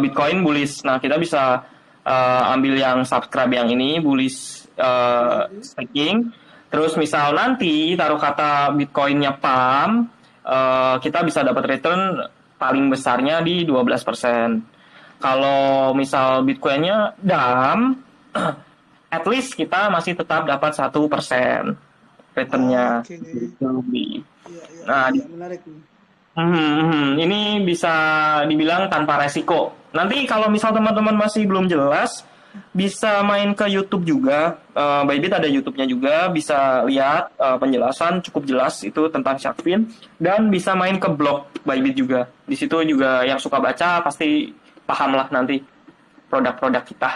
Bitcoin bullish. Nah, kita bisa ambil yang subscribe yang ini bullish staking. Terus misal nanti taruh kata Bitcoinnya pump, kita bisa dapat return paling besarnya di 12%. Kalau misal Bitcoinnya dump, at least kita masih tetap dapat 1% returnnya. Oke. Iya, iya, Nah, iya, menarik nih. ini bisa dibilang tanpa resiko. Nanti kalau misal teman-teman masih belum jelas, bisa main ke YouTube juga. Bybit ada YouTube-nya juga, bisa lihat penjelasan cukup jelas itu tentang Sharkfin, dan bisa main ke blog Bybit juga. Di situ juga yang suka baca pasti paham lah nanti produk-produk kita.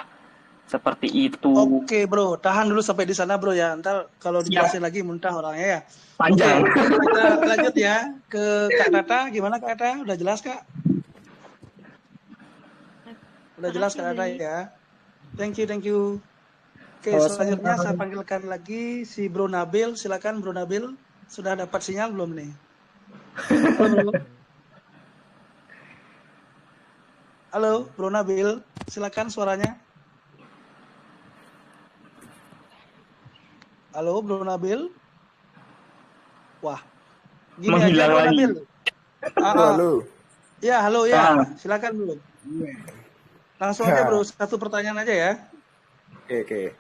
Seperti itu. Oke bro, tahan dulu sampai di sana bro ya. Ntar kalau dijelasin lagi muntah orangnya ya. Panjang. Oke, kita lanjut ya ke Kak Tata. Gimana Kak Tata? Udah jelas Kak? Udah jelas Kak Tata ya. Thank you. Oke, selanjutnya saya panggilkan lagi si Bro Nabil. Silakan Bro Nabil. Sudah dapat sinyal belum nih? Halo Bro Nabil, silakan suaranya. Halo Bro Nabil. Wah, gini aja Bro Nabil. Halo. Ya, halo ya. Silakan dulu. Langsung aja Bro, satu pertanyaan aja ya. Oke.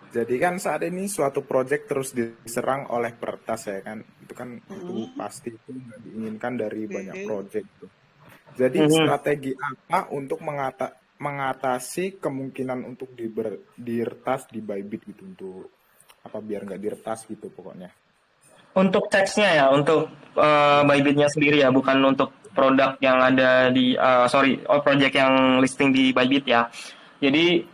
Jadi kan saat ini suatu proyek terus diserang oleh peretas ya kan. Itu kan itu pasti itu nggak diinginkan dari banyak proyek tuh. Jadi strategi apa untuk mengatasi kemungkinan untuk diretas di Bybit gitu, untuk apa biar nggak diretas gitu pokoknya. Untuk teksnya ya, untuk Bybitnya sendiri ya, bukan untuk produk yang ada di project yang listing di Bybit ya. Jadi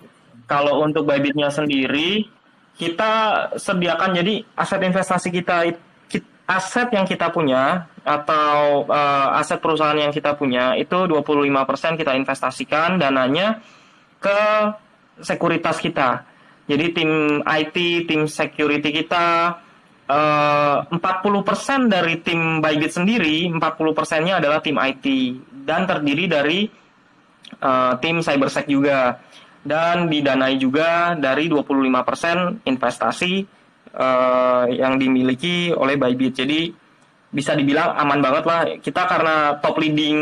kalau untuk Bybitnya sendiri, kita sediakan, jadi aset investasi kita, aset yang kita punya atau aset perusahaan yang kita punya itu 25% kita investasikan dananya ke sekuritas kita. Jadi tim IT, tim security kita 40% dari tim Bybit sendiri, 40%-nya adalah tim IT dan terdiri dari tim cybersec juga, dan didanai juga dari 25% investasi yang dimiliki oleh Bybit. Jadi bisa dibilang aman banget lah kita, karena top leading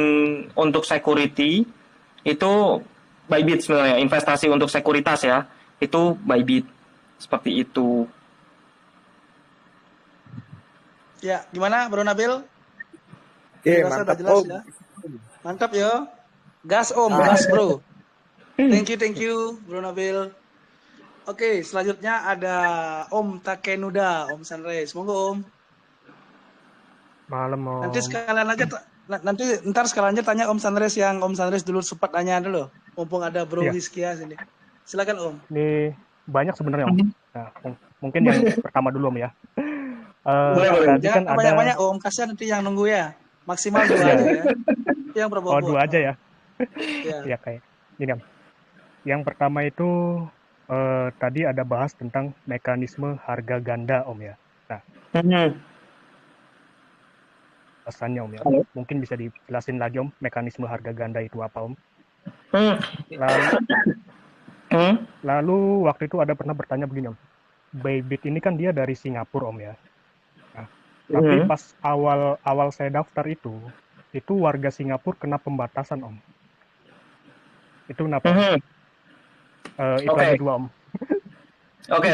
untuk security itu Bybit sebenarnya, investasi untuk sekuritas ya, itu Bybit. Seperti itu. Ya, gimana Bro Nabil? Oke, Rasa mantap udah jelas Om. ya. Mantap ya. Gas Om, gas Bro. Thank you Bro Nabil. Oke, selanjutnya ada Om Takenuda, Om Sunrise. Monggo Om. Malam Om. Nanti sekalian aja ntar sekalian aja tanya Om Sunrise yang Om Sunrise dulu sempat tanya dulu. Mumpung ada Bro Hizkia sini. Silakan Om. Ini banyak sebenarnya Om. Nah, mungkin yang pertama dulu Om ya. Boleh. Jangan kan banyak-banyak Om, kasihan nanti yang nunggu ya. Maksimal 2 aja ya. Itu yang berbobot. Oh, 2 aja ya. Ya. Ya kayak ini Om. Yang pertama itu tadi ada bahas tentang mekanisme harga ganda Om ya. Nah, alasannya Om ya. Mungkin bisa dijelasin lagi Om, mekanisme harga ganda itu apa Om? Lalu waktu itu ada pernah bertanya begini Om. Bybit ini kan dia dari Singapura Om ya. Nah, tapi pas awal saya daftar itu warga Singapura kena pembatasan Om. Itu kenapa? Itu aja 2 Om. Oke.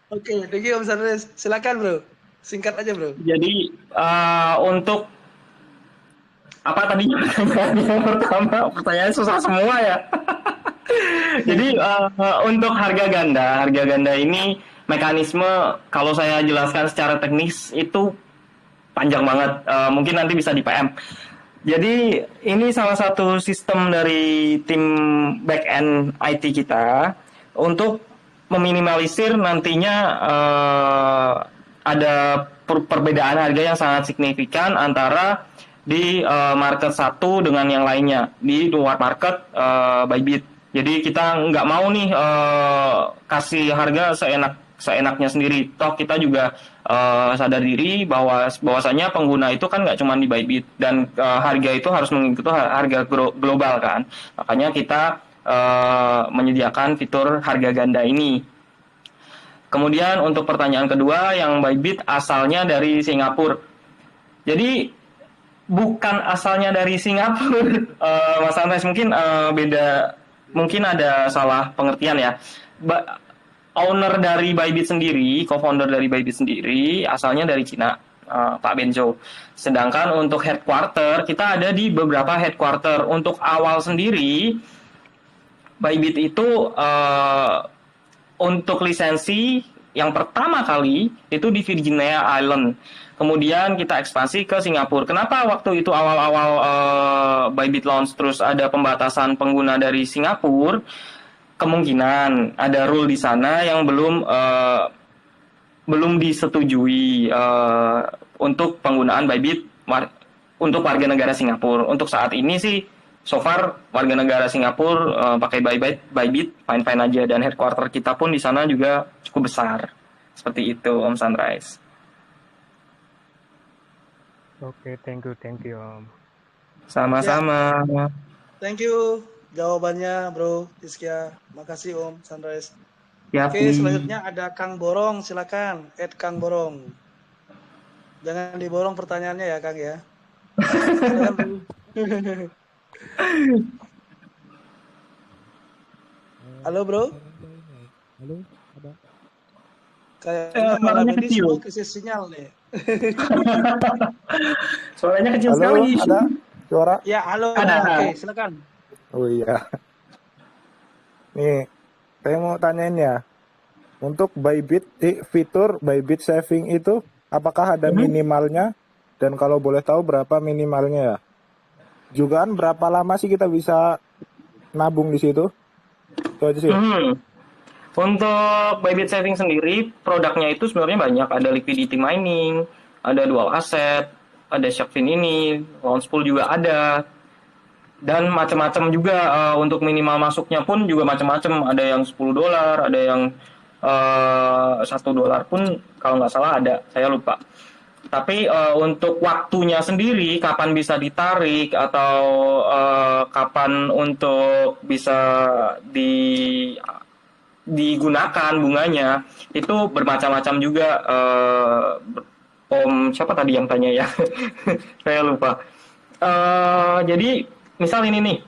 Oke, thank you Om Sunrise. Silakan Bro. Singkat aja Bro. Jadi untuk Apa tadi pertanyaan yang pertama? Pertanyaan susah semua ya. Jadi untuk harga ganda ini mekanisme kalau saya jelaskan secara teknis itu panjang banget. Mungkin nanti bisa di PM. Jadi ini salah satu sistem dari tim back-end IT kita untuk meminimalisir nantinya ada perbedaan harga yang sangat signifikan antara di market satu dengan yang lainnya di luar market Bybit. Jadi kita nggak mau nih kasih harga seenaknya sendiri. Toh kita juga sadar diri bahwasanya pengguna itu kan nggak cuma di Bybit dan harga itu harus mengikuti harga global kan. Makanya kita menyediakan fitur harga ganda ini. Kemudian untuk pertanyaan kedua yang Bybit asalnya dari Singapura. Jadi bukan asalnya dari Singapura, Mas Andres, mungkin beda. Mungkin ada salah pengertian ya. Owner dari Bybit sendiri, co-founder dari Bybit sendiri, asalnya dari Cina, Pak Benjo. Sedangkan untuk headquarter, kita ada di beberapa headquarter. Untuk awal sendiri, Bybit itu untuk lisensi yang pertama kali itu di Virginia Island. Kemudian kita ekspansi ke Singapura. Kenapa waktu itu awal-awal Bybit launch terus ada pembatasan pengguna dari Singapura? Kemungkinan ada rule di sana yang belum disetujui untuk penggunaan Bybit untuk warga negara Singapura. Untuk saat ini sih, so far warga negara Singapura pakai Bybit fine-fine aja, dan headquarter kita pun di sana juga cukup besar. Seperti itu, Om Sunrise. Oke, thank you Om. Sama-sama. Ya. Thank you jawabannya Bro Tiskia. Makasih Om Sunrise. Oke, selanjutnya ada Kang Borong, silakan. Kang Borong. Jangan diborong pertanyaannya ya Kang ya. Halo Bro. Halo, ada. Kayaknya malam ini semua krisis sinyal nih. Suaranya kecil Halo, sekali. Ada suara? Ya, halo. Ada. Oke, silakan. Oh iya. Nih, saya mau tanyain ya. Untuk Bybit, fitur Bybit saving itu apakah ada minimalnya? Dan kalau boleh tahu berapa minimalnya ya? Juga kan berapa lama sih kita bisa nabung di situ? Itu aja sih. Untuk Bybit saving sendiri, produknya itu sebenarnya banyak. Ada liquidity mining, ada dual asset, ada Sharkfin ini, launch pool juga ada. Dan macam-macam juga untuk minimal masuknya pun juga macam-macam. Ada yang $10, ada yang $1 pun kalau nggak salah ada, saya lupa. Tapi untuk waktunya sendiri, kapan bisa ditarik atau kapan untuk bisa digunakan bunganya, itu bermacam-macam juga. Om siapa tadi yang tanya ya? Saya lupa. Jadi misal ini nih,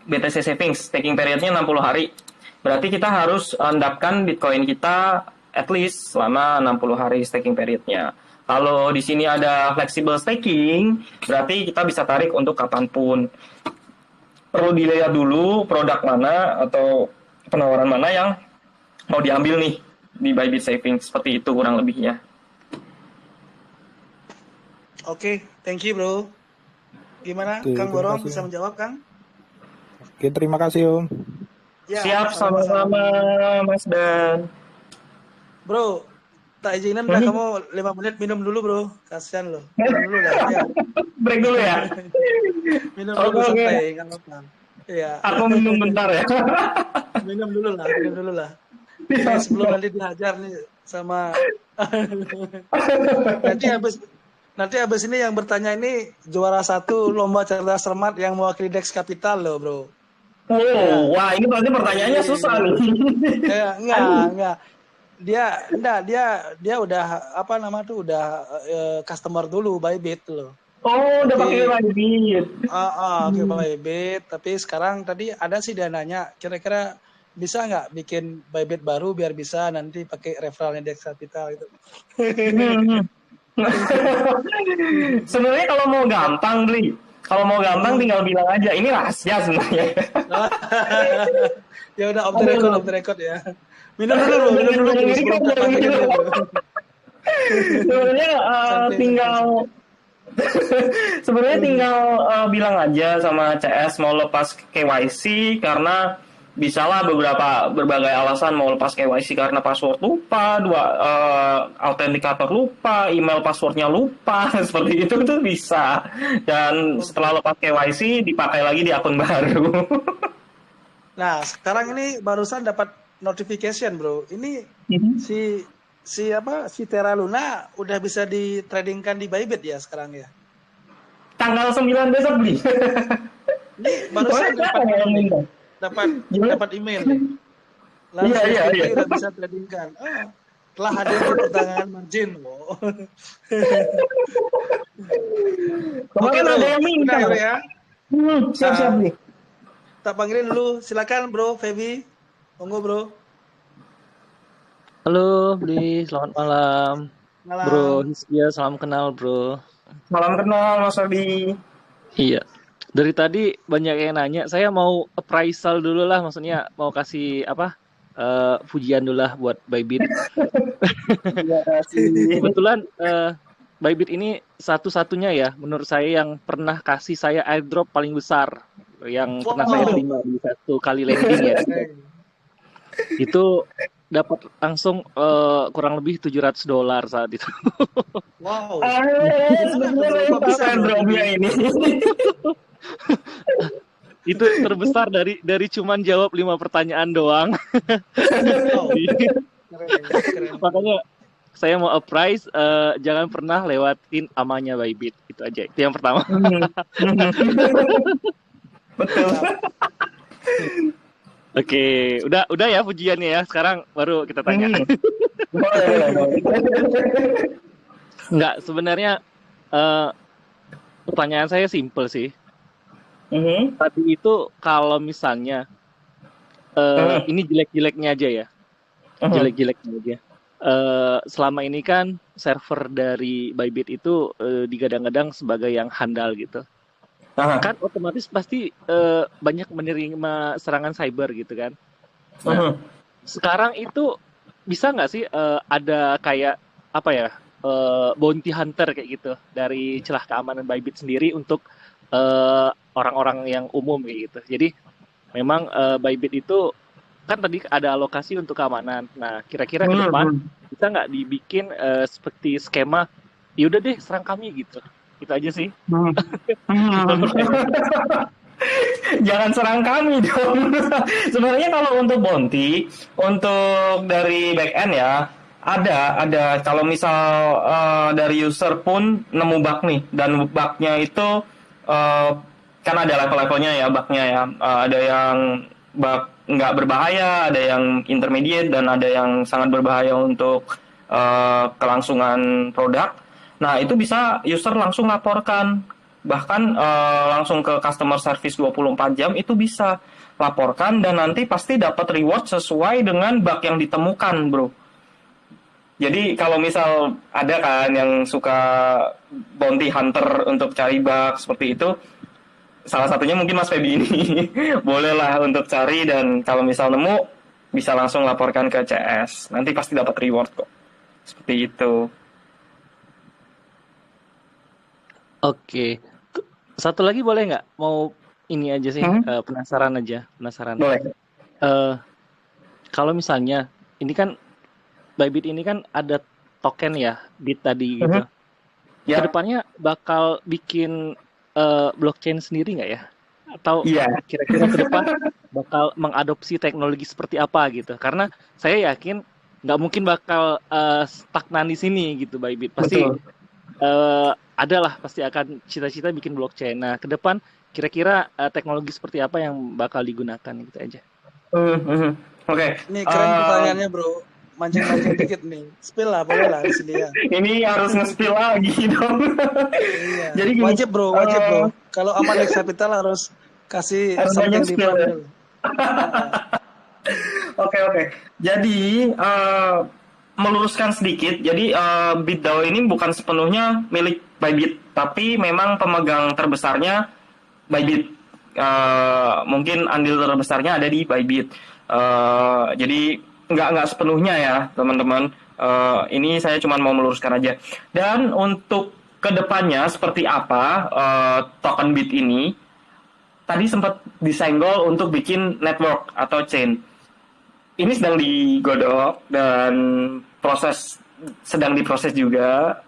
BTC Savings, staking periodnya 60 hari. Berarti kita harus endapkan Bitcoin kita at least selama 60 hari staking periodnya. Kalau di sini ada flexible staking, berarti kita bisa tarik untuk kapanpun. Perlu dilihat dulu produk mana atau penawaran mana yang mau diambil nih di Bybit Savings. Seperti itu kurang lebihnya. Oke, thank you Bro. Gimana Kang Borong bisa menjawab Kang? Oke, terima kasih Om. Ya, siap, sama-sama Mas Dan. Bro, tak izinin dah kamu 5 menit minum dulu Bro. Kasihan loh. Minum dulu dah. Ya. Break dulu ya. Minum dulu santai, enggak apa-apa. Iya. Aku minum bentar ya. minum dulu lah. Ini sebelum nanti dihajar nih sama nanti habis ini yang bertanya ini juara 1 lomba cerdas cermat yang mewakili Dex Capital loh, Bro. Wah, ini berarti pertanyaannya susah nih. Enggak. Dia udah udah customer dulu Bybit loh. Oh, udah pakai Bybit. Pakai Bybit, tapi sekarang tadi ada sih dia nanya, kira-kira bisa nggak bikin Bybit baru biar bisa nanti pakai referralnya Dex Capital gitu. Sebenarnya kalau mau gampang beli, Kalau mau gampang tinggal bilang aja. Ini rahasia sebenarnya. Ya udah off the record ya. Minum dulu sebelum tak panggilin dulu. Sebenarnya tinggal bilang aja sama CS mau lepas KYC karena bisalah berbagai alasan mau lepas KYC karena password lupa, autentikator lupa, email passwordnya lupa, seperti itu tuh bisa. Dan setelah lepas KYC dipakai lagi di akun baru. Nah, sekarang ini barusan dapat notification, bro. Ini si Terra Luna udah bisa ditradingkan di Bybit ya sekarang ya. Tanggal 9 besok beli. Ini barusan dapat email nih. Langsung udah bisa tradingkan. Telah hadir di perdagangan margin. Oke, ada yang minta ya. Siap nih. Tak panggilin dulu. Silakan Bro Feby. Monggo Bro. Halo Bli, selamat malam. Bro Hiskia, salam kenal Bro. Salam kenal Mas Abi. Iya. Dari tadi banyak yang nanya, saya mau appraisal dulu lah, maksudnya mau kasih pujian dulu lah buat Bybit. Kebetulan Bybit ini satu-satunya ya, menurut saya yang pernah kasih saya airdrop paling besar, yang pernah saya terima di satu kali landing ya. Itu dapat langsung kurang lebih $700 saat itu. Wow. Sebenarnya bisa airdropnya ini. Itu terbesar dari cuman jawab 5 pertanyaan doang. Makanya saya mau appraise, jangan pernah lewatin amanya Bybit. Itu aja, itu yang pertama. Betul. Oke, udah ya pujiannya ya. Sekarang baru kita tanya. Enggak, sebenarnya pertanyaan saya simple sih. Tadi itu kalau misalnya ini jelek-jeleknya aja ya, jelek-jeleknya aja. Selama ini kan server dari Bybit itu digadang-gadang sebagai yang handal gitu. Kan otomatis pasti banyak menerima serangan cyber gitu kan. Nah, sekarang itu bisa nggak sih ada kayak bounty hunter kayak gitu dari celah keamanan Bybit sendiri untuk orang-orang yang umum kayak gitu. Jadi memang Bybit itu kan tadi ada alokasi untuk keamanan. Nah, kira-kira ke depan bisa nggak dibikin seperti skema, yaudah deh serang kami gitu. Itu aja sih. Jangan serang kami dong. Sebenarnya kalau untuk bounty, untuk dari back end ya, ada. Kalau misal dari user pun nemu bug nih, dan bugnya itu kan ada level-levelnya ya bugnya ya. Ada yang bug nggak berbahaya, ada yang intermediate, dan ada yang sangat berbahaya untuk kelangsungan produk. Nah, itu bisa user langsung laporkan. Bahkan langsung ke customer service 24 jam itu bisa laporkan, dan nanti pasti dapat reward sesuai dengan bug yang ditemukan, bro. Jadi kalau misal ada kan yang suka bounty hunter untuk cari bug seperti itu, salah satunya mungkin Mas Feby ini. Bolehlah untuk cari, dan kalau misal nemu bisa langsung laporkan ke CS. Nanti pasti dapat reward kok. Seperti itu. Oke, satu lagi boleh nggak? Mau ini aja sih, penasaran. Boleh. Kalau misalnya ini kan Bybit ini kan ada token ya, BIT tadi gitu. Ya. Kedepannya bakal bikin blockchain sendiri nggak ya? Atau kira-kira ke depan bakal mengadopsi teknologi seperti apa gitu? Karena saya yakin nggak mungkin bakal stagnan di sini gitu Bybit. Pasti adalah pasti akan cita-cita bikin blockchain. Nah, ke depan kira-kira teknologi seperti apa yang bakal digunakan gitu aja. Oke. Ini keren pertanyaannya, Bro. Mancing-mancing dikit nih. Spill lah, boleh lah di sini ya. Ini harus nge-spill lagi dong. Iya. Jadi gini, wajib bro. Kalau Amadex Capital harus kasih something different dulu. Oke. Jadi meluruskan sedikit. Jadi BitDAO ini bukan sepenuhnya milik Bybit, tapi memang pemegang terbesarnya Bybit. Mungkin andil terbesarnya ada di Bybit. Jadi nggak sepenuhnya ya teman-teman. Ini saya cuma mau meluruskan aja. Dan untuk kedepannya seperti apa token Bit ini? Tadi sempat disenggol untuk bikin network atau chain. Ini sedang digodok dan sedang diproses juga,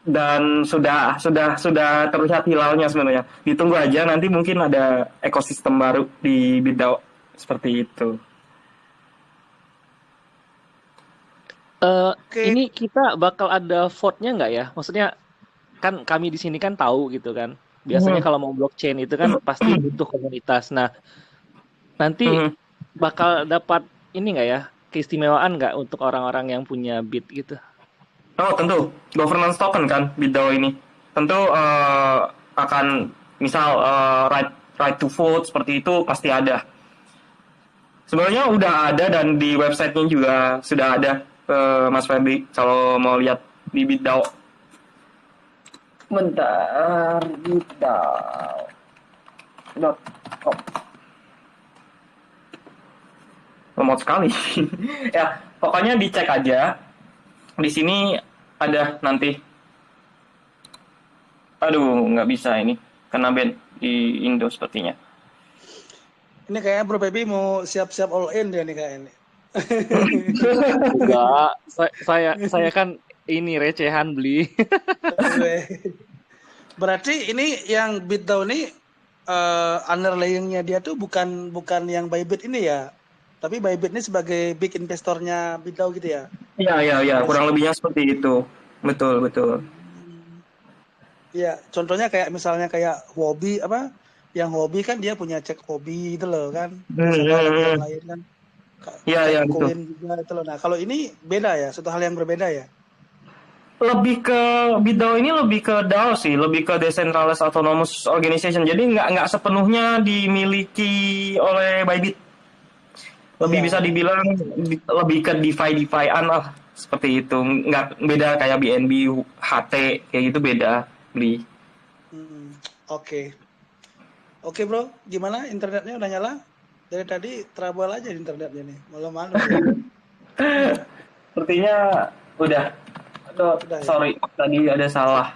dan sudah terlihat hilalnya sebenarnya. Ditunggu aja, nanti mungkin ada ekosistem baru di BitDAO seperti itu. Ini kita bakal ada vote-nya nggak ya? Maksudnya kan kami di sini kan tahu gitu kan. Biasanya kalau mau blockchain itu kan pasti butuh komunitas. Nah, nanti bakal dapat ini nggak ya, keistimewaan nggak untuk orang-orang yang punya Bit gitu? Oh tentu, governance token kan BitDAO ini. Tentu akan misal right to vote seperti itu pasti ada. Sebenarnya udah ada dan di websitenya juga sudah ada, Mas Ferdi, kalau mau lihat di BitDAO. Bentar, BitDAO.com. Lemot sekali. Ya, pokoknya dicek aja. Di sini ada nanti. Aduh, nggak bisa ini. Kena ban di Indo sepertinya. Ini kayaknya Bro Baby mau siap-siap all in dia nih kayaknya. Enggak, saya kan ini recehan beli. Berarti ini yang BitDAO ini underlying-nya dia tuh bukan yang Bybit ini ya. Tapi Bybit ini sebagai big investornya BitDAO gitu ya? Iya, kurang lebihnya seperti itu. Betul. Iya, contohnya kayak misalnya kayak Huobi apa? Yang Huobi kan dia punya cek Huobi itu loh kan. Yang lain kan. Iya, betul. Juga itu loh. Nah, kalau ini beda ya, satu hal yang berbeda ya. Lebih ke BitDAO ini lebih ke DAO sih, lebih ke Decentralized Autonomous Organization. Jadi nggak sepenuhnya dimiliki oleh Bybit. Lebih bisa dibilang lebih ke DeFi-an lah, seperti itu. Nggak beda kayak BNB, HT kayak gitu, beda beli. Oke bro, gimana internetnya udah nyala? Dari tadi trouble aja internetnya nih, malam-malam. Sepertinya udah. Sorry, tadi ada salah.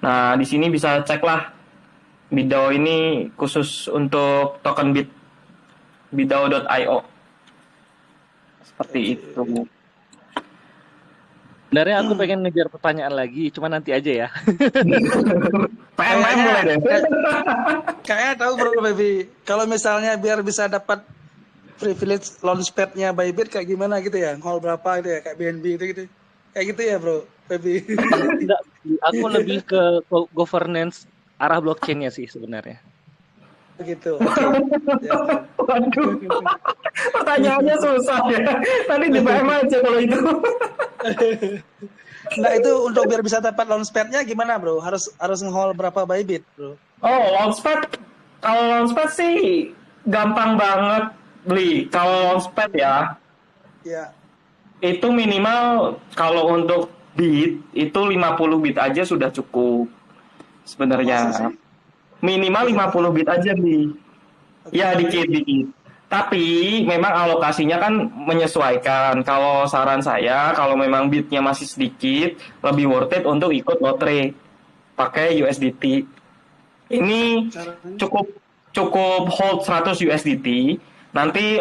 Nah, di sini bisa cek lah. BitDAO ini khusus untuk token Bit. BitDAO.io. Seperti itu. Sebenarnya aku pengen ngejar pertanyaan lagi, cuma nanti aja ya. PM boleh deh. Kayaknya tahu Bro Baby. Kalau misalnya biar bisa dapat privilege launchpad-nya Bybit kayak gimana gitu ya? Hall berapa gitu ya? Kayak BNB gitu. Kayak gitu ya Bro Baby. Enggak, aku lebih ke governance arah blockchain-nya sih sebenarnya. Begitu. Waduh. Pertanyaannya susah ya. Tadi di PM aja kalau itu. Nah itu untuk biar bisa dapat launchpad-nya gimana Bro? Harus nge-haul berapa Bybit Bro? Oh, launchpad. Kalau launchpad sih gampang banget beli. Kalau launchpad ya. Ya. Itu minimal kalau untuk Bit itu 50 bit aja sudah cukup. Sebenarnya. Minimal 50 bit aja beli. Ya dikit. Tapi memang alokasinya kan menyesuaikan. Kalau saran saya, kalau memang bitnya masih sedikit, lebih worth it untuk ikut lotre pakai USDT. Ini cukup hold 100 USDT. Nanti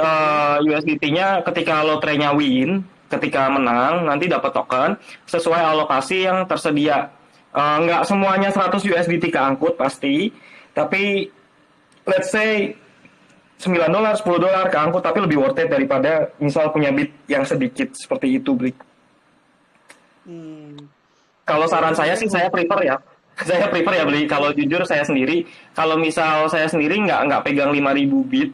USDT-nya ketika lotrenya win, ketika menang, nanti dapat token sesuai alokasi yang tersedia. Nggak semuanya 100 USDT keangkut pasti, tapi let's say $9, $10 keangkut, tapi lebih worth it daripada misal punya bit yang sedikit seperti itu, beli. Kalau saran saya sih saya prefer ya beli. Kalau jujur saya sendiri, kalau misal saya sendiri nggak pegang 5.000 bit,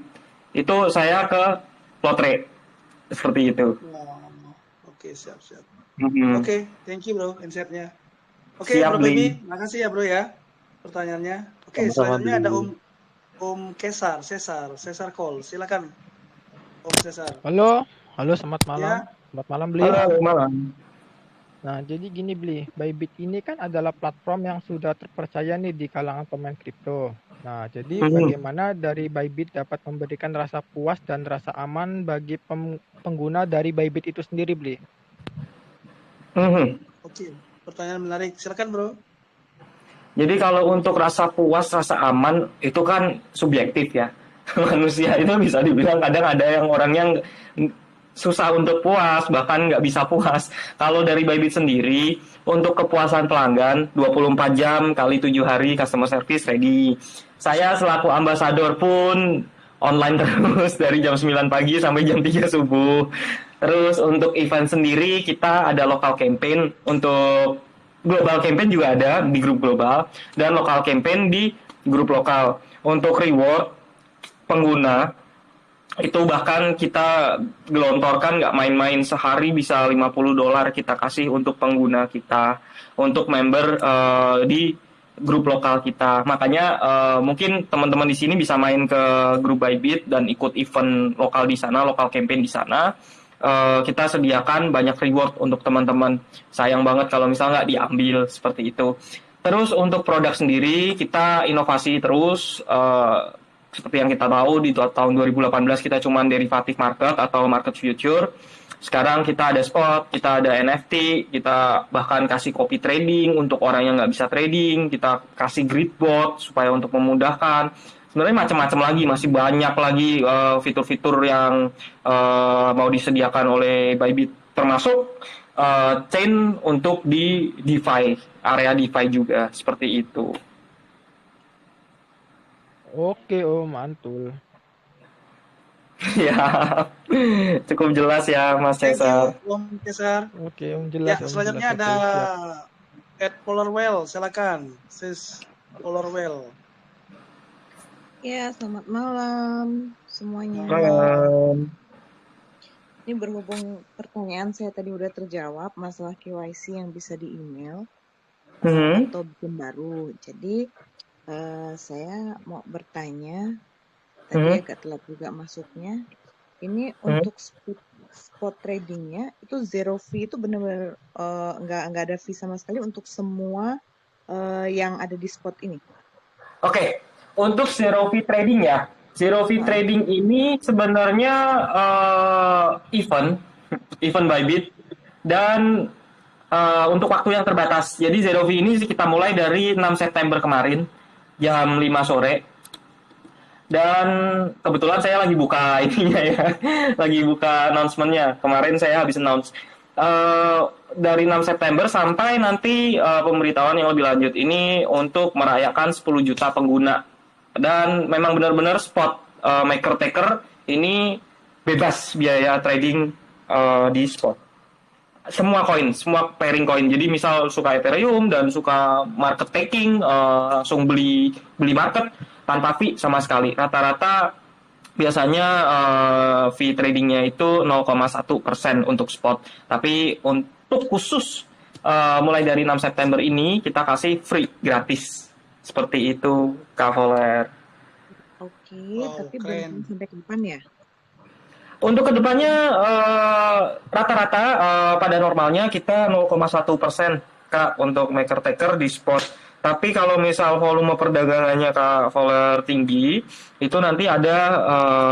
itu saya ke lotre seperti itu. Oke, siap. Mm-hmm. Oke, thank you Bro insight-nya. Oke, Bro Baby, makasih ya Bro ya pertanyaannya. Oke, selanjutnya ada Om Cesar Call. Silakan Om Cesar. Halo Halo, selamat malam. Ya, Selamat malam, Bli. Halo, malam. Nah, jadi gini, Bli. Bybit ini kan adalah platform yang sudah terpercaya nih di kalangan pemain kripto. Nah, jadi bagaimana dari Bybit dapat memberikan rasa puas dan rasa aman bagi pengguna dari Bybit itu sendiri, Bli? oke. Pertanyaan menarik. Silakan, Bro. Jadi kalau untuk rasa puas, rasa aman itu kan subjektif ya. Manusia itu bisa dibilang kadang ada yang orangnya susah untuk puas, bahkan nggak bisa puas. Kalau dari Bybit sendiri, untuk kepuasan pelanggan 24 jam kali 7 hari customer service ready. Saya selaku ambasador pun online terus dari jam 9 pagi sampai jam 3 subuh. Terus untuk event sendiri kita ada local campaign, untuk global campaign juga ada di grup global, dan lokal campaign di grup lokal. Untuk reward pengguna itu bahkan kita gelontorkan nggak main-main, sehari bisa $50 kita kasih untuk pengguna kita, untuk member di grup lokal kita. Makanya mungkin teman-teman di sini bisa main ke grup Bybit dan ikut event lokal di sana, lokal campaign di sana. Kita sediakan banyak reward untuk teman-teman. Sayang banget kalau misalnya nggak diambil seperti itu. Terus untuk produk sendiri kita inovasi terus. Seperti yang kita tahu di tahun 2018 kita cuma derivatif market atau market future. Sekarang kita ada spot, kita ada NFT, kita bahkan kasih copy trading untuk orang yang nggak bisa trading, kita kasih grid bot supaya untuk memudahkan. Sebenarnya macam-macam lagi, masih banyak lagi fitur-fitur yang mau disediakan oleh Bybit, termasuk chain untuk di DeFi, area DeFi juga, seperti itu. Oke, Om, mantul. Ya, cukup jelas ya, Mas Cesar. Om Cesar. Oke, Om, jelas. Ya, Om, selanjutnya jelas. ada Oke, Ed Polarwell, silakan. Sis Polarwell. Ya, selamat malam semuanya. Malam. Ini berhubung pertanyaan saya tadi udah terjawab, masalah KYC yang bisa di email atau bikin baru. Jadi saya mau bertanya, tadi agak telat juga masuknya. Ini untuk spot tradingnya itu zero fee, itu benar-benar nggak ada fee sama sekali untuk semua yang ada di spot ini. Oke. Untuk zero fee trading ya, zero fee trading ini sebenarnya event Bybit, dan untuk waktu yang terbatas. Jadi zero fee ini kita mulai dari 6 September kemarin jam 5 sore. Dan kebetulan saya lagi buka ininya ya, lagi buka announcement-nya. Kemarin saya habis announce. Dari 6 September sampai nanti pemberitahuan yang lebih lanjut ini untuk merayakan 10 juta pengguna. Dan memang benar-benar spot maker taker ini bebas biaya trading di spot. Semua koin, semua pairing koin. Jadi misal suka Ethereum dan suka market taking, langsung beli market tanpa fee sama sekali. Rata-rata biasanya fee tradingnya itu 0,1% untuk spot. Tapi untuk khusus mulai dari 6 September ini kita kasih free, gratis. Seperti itu, Kak Voler. Oke, tapi belum sampai kapan ya? Untuk kedepannya rata-rata pada normalnya kita 0,1% Kak untuk maker taker di spot. Tapi kalau misal volume perdagangannya Kak Voler tinggi, itu nanti ada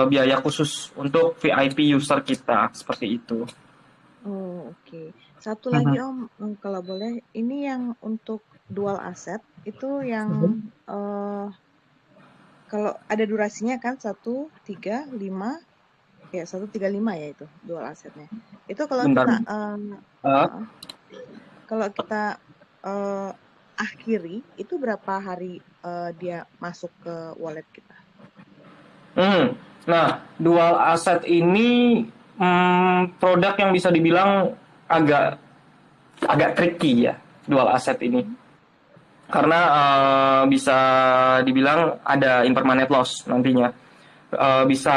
biaya khusus untuk VIP user kita, seperti itu. Oh, oke. Satu lagi Om, kalau boleh, ini yang untuk dual aset itu yang kalau ada durasinya kan 135 ya 135 ya itu dual asetnya. Itu kalau kita akhiri itu berapa hari dia masuk ke wallet kita? Nah, dual aset ini produk yang bisa dibilang agak tricky ya, dual aset ini. Karena bisa dibilang ada impermanent loss nantinya. Bisa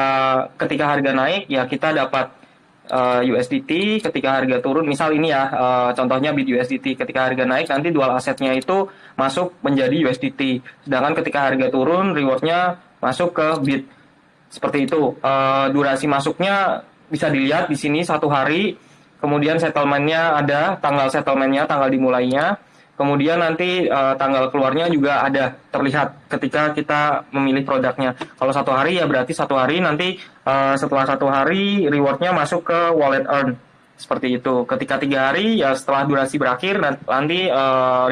ketika harga naik ya kita dapat USDT, ketika harga turun, misal ini ya contohnya BitUSDT, ketika harga naik nanti dual asetnya itu masuk menjadi USDT. Sedangkan ketika harga turun rewardnya masuk ke Bit. Seperti itu. Durasi masuknya bisa dilihat di sini 1 hari, kemudian settlement-nya ada, tanggal settlement-nya, tanggal dimulainya, kemudian nanti tanggal keluarnya juga ada terlihat ketika kita memilih produknya. Kalau 1 hari ya berarti 1 hari, nanti setelah 1 hari reward-nya masuk ke wallet earn. Seperti itu. Ketika 3 hari ya setelah durasi berakhir nanti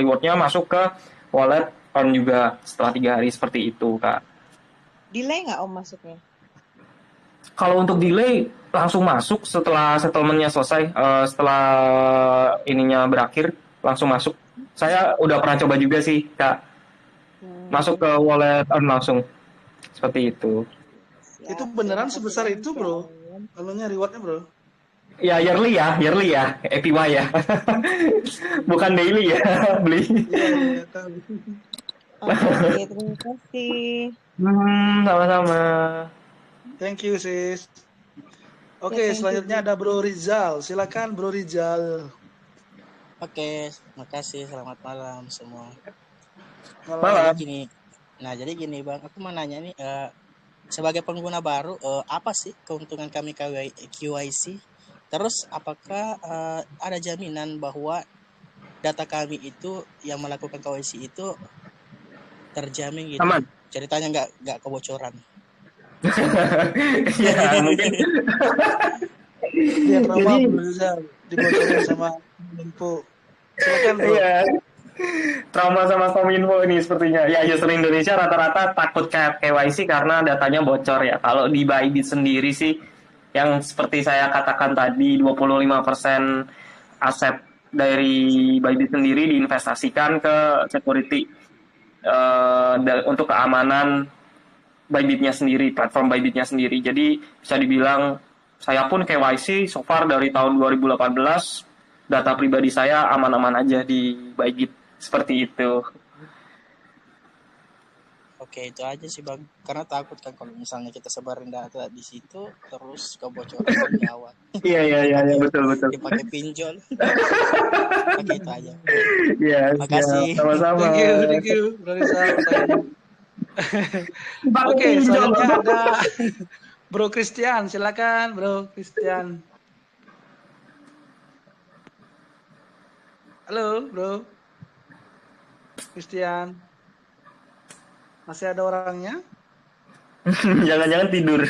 reward-nya masuk ke wallet earn juga setelah 3 hari, seperti itu, Kak. Delay nggak Om masuknya? Kalau untuk delay langsung masuk setelah settlement-nya selesai, setelah ininya berakhir langsung masuk. Saya udah pernah coba juga sih, Kak. Masuk ke wallet earn langsung. Seperti itu. Itu beneran sebesar itu, Bro? Anunya reward-nya, Bro? Ya yearly ya, APY ya. Bukan daily ya, beli. Iya, tahu. Oke, terima kasih. Sama-sama. Thank you, sis. Oke, thank you. selanjutnya ada Bro Rizal. Silakan, Bro Rizal. Oke, makasih. Selamat malam semua. Malam. Jadi gini Bang, aku mau nanya nih, sebagai pengguna baru, apa sih keuntungan kami KYC? Terus apakah ada jaminan bahwa data kami itu yang melakukan KYC itu terjamin gitu? Aman. Ceritanya nggak kebocoran. Ya mungkin. Dia trauma dibocorin sama info. Silakan, Bro. Iya. Trauma sama Kominfo ini sepertinya. Ya user Indonesia rata-rata takut KYC karena datanya bocor ya. Kalau di Bybit sendiri sih yang seperti saya katakan tadi 25% aset dari Bybit sendiri diinvestasikan ke security untuk keamanan Bybitnya sendiri, platform Bybitnya sendiri. Jadi bisa dibilang saya pun KYC so far dari tahun 2018 data pribadi saya aman-aman aja di Bybit, seperti itu. Oke, itu aja sih Bang. Karena takut kan kalau misalnya kita sebarin data di situ terus kebocoran gawat. Iya betul. Dipakai pinjol. Oke, itu aja. Iya. Makasih. Sama-sama. Thank you, Bro Rizal. Oke, selanjutnya ada Bro Christian. Silakan, Bro Christian. Halo, Bro Christian. Masih ada orangnya? Jangan-jangan tidur.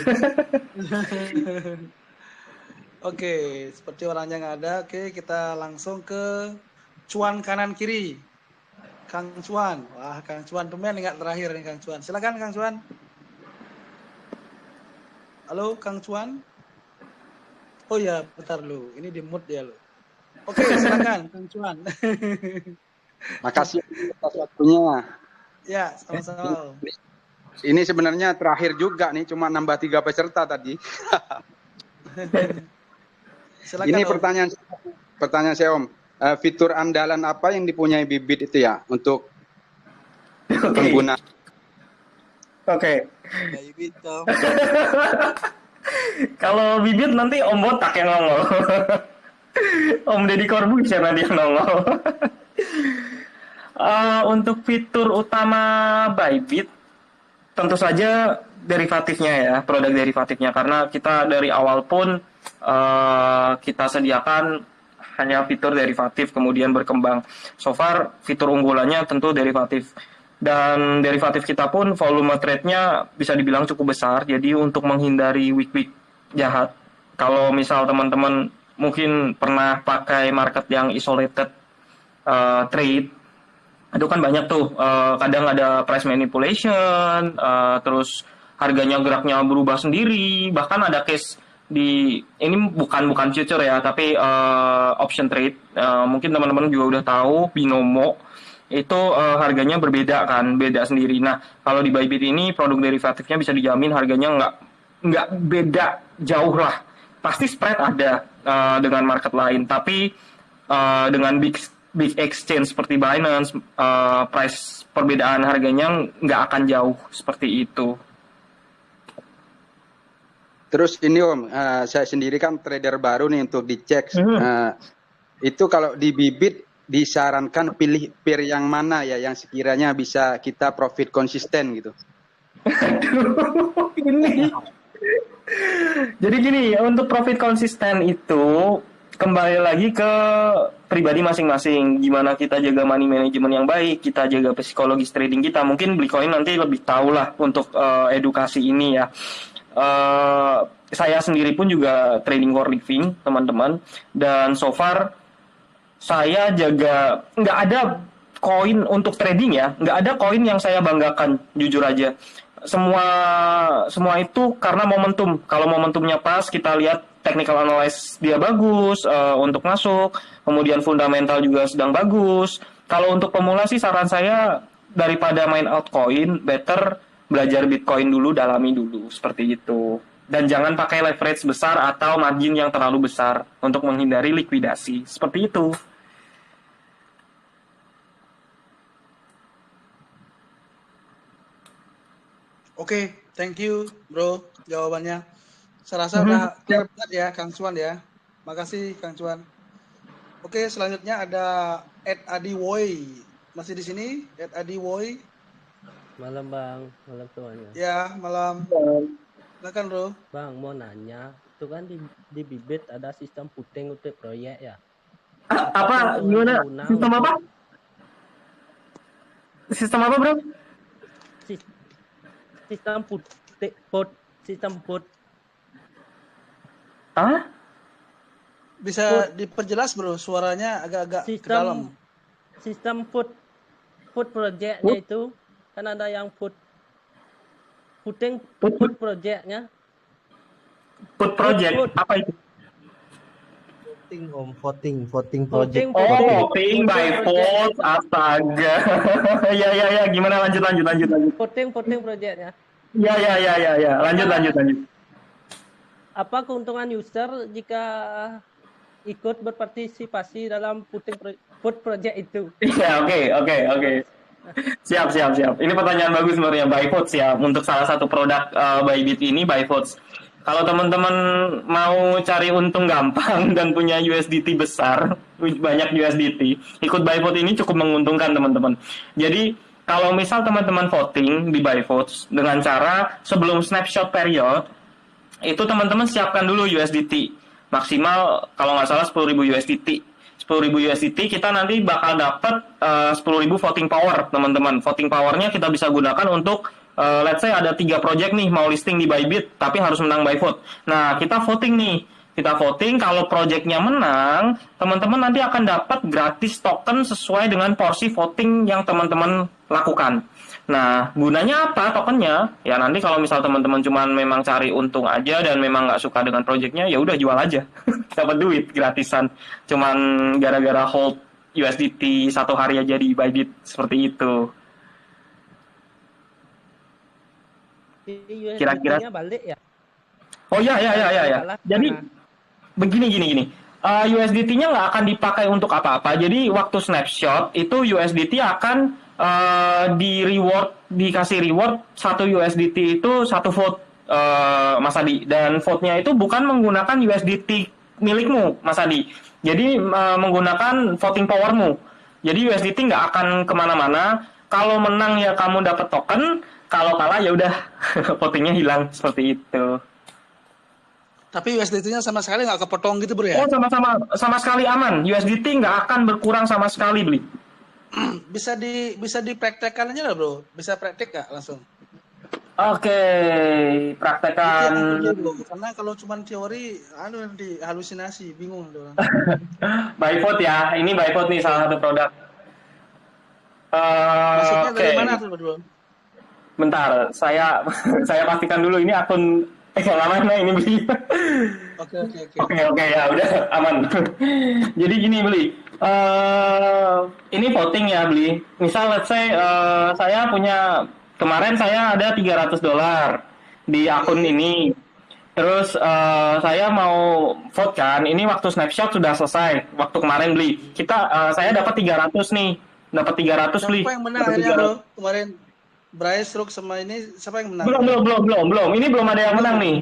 Oke, seperti orangnya nggak ada. Oke, kita langsung ke cuan kanan kiri. Kang Cuan. Wah, Kang Cuan temen nggak terakhir nih Kang Cuan. Silakan Kang Cuan. Halo, Kang Cuan. Oh ya, bentar lu. Ini di mute dia lu. Oke, silakan Kang Cuan. Makasih atas waktunya. Ya, sama-sama. Ini sebenarnya terakhir juga nih, cuma nambah 3 peserta tadi. Silakan, ini Om. pertanyaan saya Om. Fitur andalan apa yang dipunyai Bybit itu ya untuk pengguna? Oke. Bybit dong. Kalau Bybit nanti Om Botak yang nongol. Om Deddy Corbuzier nanti yang nongol. Untuk fitur utama Bybit tentu saja derivatifnya ya, produk derivatifnya, karena kita dari awal pun kita sediakan hanya fitur derivatif kemudian berkembang. So far fitur unggulannya tentu derivatif, dan derivatif kita pun volume trade-nya bisa dibilang cukup besar. Jadi untuk menghindari week-week jahat, kalau misal teman-teman mungkin pernah pakai market yang isolated trade, itu kan banyak tuh, kadang ada price manipulation, terus harganya geraknya berubah sendiri, bahkan ada case di ini bukan future ya, tapi option trade, mungkin teman-teman juga udah tahu binomo itu harganya berbeda kan, beda sendiri. Nah kalau di Bybit ini produk derivatifnya bisa dijamin harganya nggak beda jauh lah, pasti spread ada dengan market lain, tapi dengan big exchange seperti Binance, price perbedaan harganya nggak akan jauh seperti itu. Terus ini Om, saya sendiri kan trader baru nih untuk dicek. Itu kalau di Bybit disarankan pilih pair yang mana ya yang sekiranya bisa kita profit konsisten gitu? Aduh, ini Jadi gini, untuk profit konsisten itu kembali lagi ke pribadi masing-masing. Gimana kita jaga money management yang baik, kita jaga psikologis trading kita. Mungkin Blikoin nanti lebih tahu lah untuk edukasi ini ya. Saya sendiri pun juga trading for living, teman-teman. Dan so far saya jaga, nggak ada koin untuk trading ya, nggak ada koin yang saya banggakan, jujur aja. Semua itu karena momentum. Kalau momentumnya pas, kita lihat technical analysis dia bagus untuk masuk, kemudian fundamental juga sedang bagus. Kalau untuk pemula sih saran saya daripada main altcoin, better belajar Bitcoin dulu, dalami dulu seperti itu. Dan jangan pakai leverage besar atau margin yang terlalu besar untuk menghindari likuidasi. Seperti itu. Oke, thank you bro jawabannya. Saya rasa udah clear banget ya Kang Cuan ya. Makasih Kang Cuan. Oke, selanjutnya ada Ed Adi Woi. Masih di sini Ed Adi Woi. Malam Bang, malam semuanya. Ya, malam. Silakan bro. Bang, mau nanya, itu kan di Bibit ada sistem puting untuk proyek ya. Apa? Gimana? Sistem apa? Sistem apa bro? Sistem put. Ah? Bisa diperjelas bro, suaranya agak-agak ke dalam. Sistem put projectnya itu kan ada yang put projectnya. Put project apa itu? Voting project. Voting by vote, astaga. Ya, gimana lanjut. Voting projectnya. Ya, lanjut. Apa keuntungan user jika ikut berpartisipasi dalam vote project itu? Iya, oke. Siap. Ini pertanyaan bagus sebenarnya, by vote ya. Untuk salah satu produk Bybit ini by votes. Kalau teman-teman mau cari untung gampang dan punya USDT besar, banyak USDT, ikut buy vote ini cukup menguntungkan teman-teman. Jadi kalau misal teman-teman voting di buy votes dengan cara sebelum snapshot period, itu teman-teman siapkan dulu USDT. Maksimal kalau nggak salah 10.000 USDT. 10.000 USDT kita nanti bakal dapat 10.000 voting power teman-teman. Voting powernya kita bisa gunakan untuk let's say ada 3 project nih mau listing di Bybit tapi harus menang by vote. Nah, kita voting nih. Kita voting, kalau projectnya menang, teman-teman nanti akan dapat gratis token sesuai dengan porsi voting yang teman-teman lakukan. Nah, gunanya apa tokennya? Ya nanti kalau misal teman-teman cuman memang cari untung aja dan memang nggak suka dengan projectnya, ya udah jual aja. Dapat duit gratisan. Cuman gara-gara hold USDT 1 hari aja di Bybit, seperti itu. Kira-kira balik ya? Oh ya. Jadi begini. USDT-nya nggak akan dipakai untuk apa-apa. Jadi waktu snapshot itu USDT akan dikasih reward 1 USDT itu 1 vote, Mas Adi. Dan vote-nya itu bukan menggunakan USDT milikmu, Mas Adi. Jadi menggunakan voting powermu. Jadi USDT nggak akan kemana-mana. Kalau menang ya kamu dapat token. Kalau kalah ya udah votingnya hilang, seperti itu. Tapi USDT-nya sama sekali nggak kepotong gitu bro ya? Oh, sama sekali aman. USDT nggak akan berkurang sama sekali, Bli. Bisa dipraktekkan aja lah bro. Bisa praktek nggak langsung? Oke, praktekan. Karena kalau cuma teori, nanti halusinasi, bingung orang. By vote ya, ini by vote nih salah satu produk. Maksudnya dari mana tuh bro? Bentar, saya pastikan dulu ini akun yang mana ini Bli. Oke, ya udah aman. Jadi gini Bli, ini voting ya Bli. Misal let's say kemarin saya ada $300 di akun ini. Terus saya mau vote kan, ini waktu snapshot sudah selesai. Waktu kemarin Bli, saya dapat 300 nih. Dapat 300 Bli. Siapa yang menang akhirnya bro kemarin? Bryce Rook sama ini siapa yang menang? Belum. Ini belum ada yang menang nih.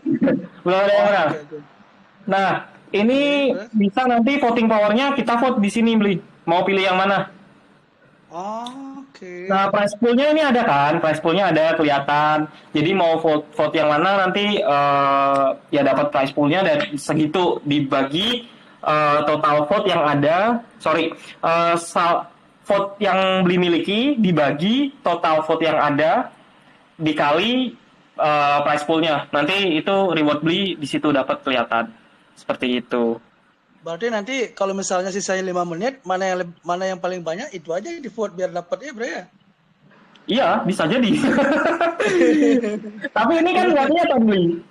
Belum ada yang menang. Okay. Nah, ini bisa nanti voting powernya kita vote di sini Bli. Mau pilih yang mana? Oke. Nah, prize pool-nya ini ada kan? Prize pool-nya ada kelihatan. Jadi mau vote yang mana nanti ya dapat prize pool-nya dan segitu dibagi total vote yang ada. Vote yang Beli miliki dibagi total vote yang ada dikali prize pool-nya. Nanti itu reward Beli di situ dapat kelihatan. Seperti itu. Berarti nanti kalau misalnya sisanya 5 menit, mana yang paling banyak itu aja di vote biar dapat ya, Bro ya? Iya, bisa jadi. Tapi ini kan nggak kelihatan, Beli.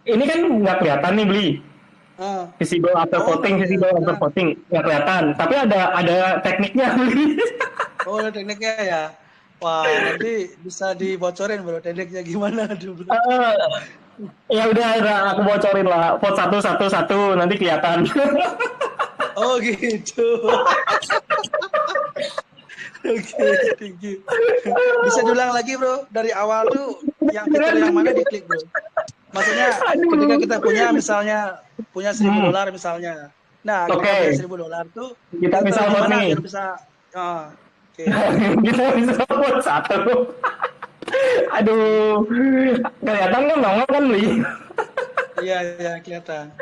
Ini kan nggak kelihatan nih, Beli. Visible after voting, visible after voting nggak kelihatan. Tapi ada tekniknya, Beli. Oh, ada tekniknya ya. Wah, nanti bisa dibocorin, Bro, tekniknya gimana dulu. Ya udah aku bocorin lah. Vote 1 nanti kelihatan. Oh gitu. Oke, thank you. Bisa diulang lagi, Bro, dari awal tuh yang fitur yang mana diklik, Bro. Maksudnya ketika kita punya $1.000 misalnya. Nah, ketika punya $1.000 tuh kita bisa vote nih. Biar bisa kita bisa vote 1. Aduh, kelihatan kan nongol kan, Beli? Iya, kelihatan.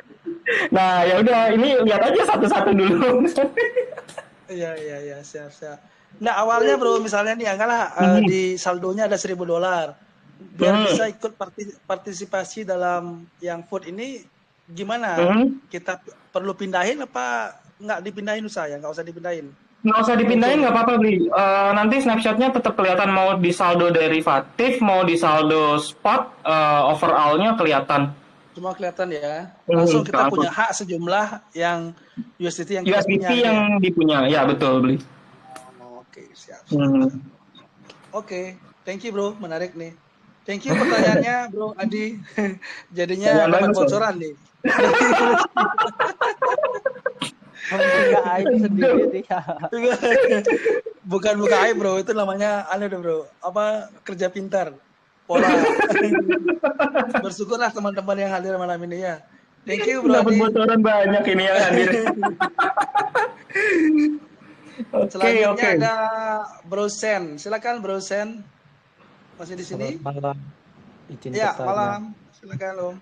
Nah, ya udah, ini lihat aja satu-satu dulu. Iya, siap. Nah, awalnya, Bro, misalnya nih, anggaplah di saldonya ada $1.000. Biar bisa ikut partisipasi dalam yang vote ini, gimana? Kita perlu pindahin apa nggak dipindahin usah ya? Nggak usah dipindahin. Nggak usah dipindahin, nggak apa-apa, Beli. Nanti snapshotnya tetap kelihatan mau di saldo derivatif, mau di saldo spot, overall-nya kelihatan. Cuma kelihatan ya. Langsung kita punya hak sejumlah yang USDT yang kita punya. yang dipunya, ya betul, Beli. Oke, siap. Oke, thank you, Bro. Menarik nih. Thank you pertanyaannya, Bro Adi. Jadinya dapat bocoran nih. Buka aib sendiri dia. Bukan buka aib, Bro, itu namanya Bro. Apa kerja pintar. Pola. Bersyukurlah teman-teman yang hadir malam ini ya. Thank you, Bro. Dapat bocoran banyak ini yang hadir. Selanjutnya ada Bro Sen. Silakan Bro Sen. Masih di sini? Malam. Izin ya, bertanya. malam. Silakan, Om.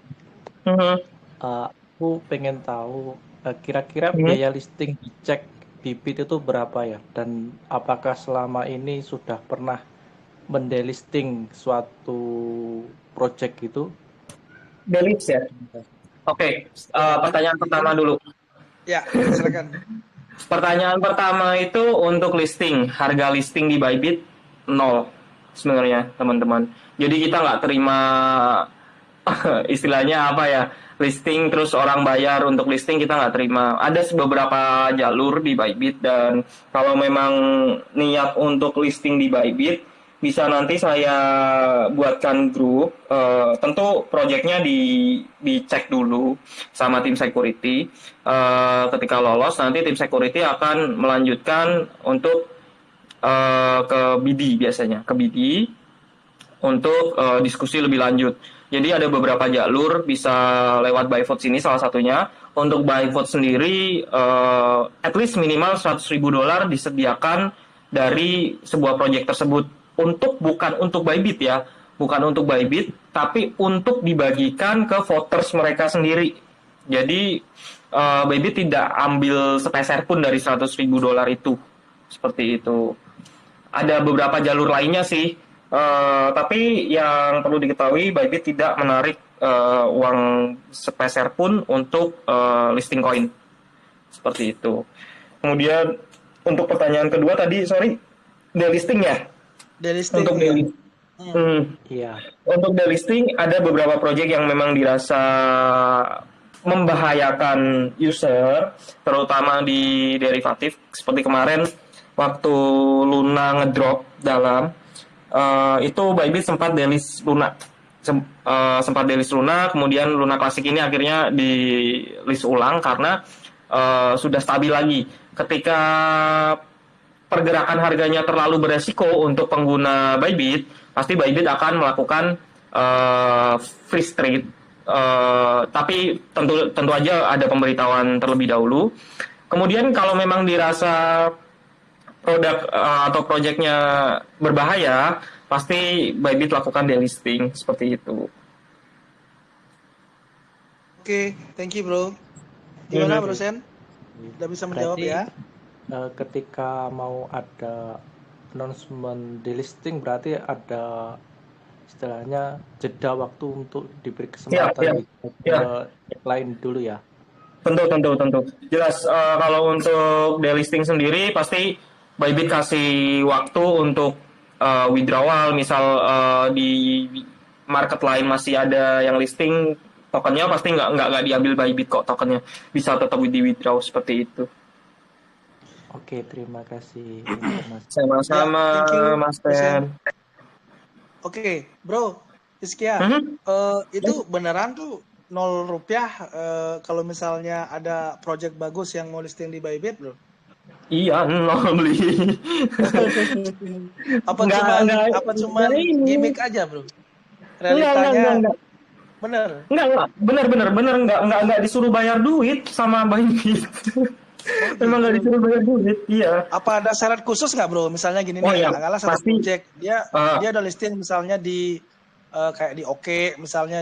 Aku pengen tahu kira-kira biaya listing dicek Bibit itu berapa ya? Dan apakah selama ini sudah pernah mendelisting suatu project itu? Delist ya? Oke, pertanyaan pertama dulu. Ya, silakan. Pertanyaan pertama itu untuk listing. Harga listing di Bybit 0 sebenarnya, teman-teman. Jadi kita nggak terima istilahnya apa ya, listing terus orang bayar untuk listing, kita nggak terima. Ada beberapa jalur di Bybit, dan kalau memang niat untuk listing di Bybit, bisa nanti saya buatkan grup. Tentu proyeknya dicek dulu sama tim security. Ketika lolos, nanti tim security akan melanjutkan untuk ke BD, biasanya ke BD untuk diskusi lebih lanjut. Jadi ada beberapa jalur, bisa lewat ByVote sini salah satunya. Untuk ByVote sendiri, at least minimal $100.000 disediakan dari sebuah proyek tersebut. Bukan untuk Bybit ya, bukan untuk Bybit, tapi untuk dibagikan ke voters mereka sendiri. Jadi Bybit tidak ambil sepeser pun dari $100.000 itu. Seperti itu. Ada beberapa jalur lainnya sih. Tapi yang perlu diketahui, Bybit tidak menarik uang sepeser pun untuk listing koin. Seperti itu. Kemudian untuk pertanyaan kedua tadi, delisting ya? Delisting. Untuk delisting. Untuk delisting ada beberapa proyek yang memang dirasa membahayakan user, terutama di derivatif. Seperti kemarin waktu Luna ngedrop dalam, itu Bybit sempat delist Luna, kemudian Luna Classic ini akhirnya di list ulang karena sudah stabil lagi. Ketika pergerakan harganya terlalu beresiko untuk pengguna Bybit, pasti Bybit akan melakukan freeze trade. Tapi tentu aja ada pemberitahuan terlebih dahulu. Kemudian kalau memang dirasa produk atau proyeknya berbahaya, pasti Bybit lakukan delisting seperti itu. Oke, thank you bro. Gimana Bro Sen? Udah bisa menjawab ya? Ketika mau ada announcement delisting berarti ada istilahnya jeda waktu untuk diberi kesempatan lain dulu ya. Tentu. Jelas kalau untuk delisting sendiri pasti Bybit kasih waktu untuk withdrawal, misal di market lain masih ada yang listing tokennya, pasti nggak diambil Bybit kok tokennya, bisa tetap di withdraw seperti itu. Oke, terima kasih. Sama-sama Mas Ten. Oke, Bro Rizkia, itu beneran tuh 0 rupiah kalau misalnya ada project bagus yang mau listing di Bybit, Bro? Iya, 0 beli. Apa cuma gimmick aja, Bro? Realitanya bener. Enggak disuruh bayar duit sama Bybit. Memang nggak disuruh bayar duit, iya. Apa ada syarat khusus nggak, Bro? Misalnya gini nih, katakanlah satu project dia udah listing misalnya di kayak di Oke, misalnya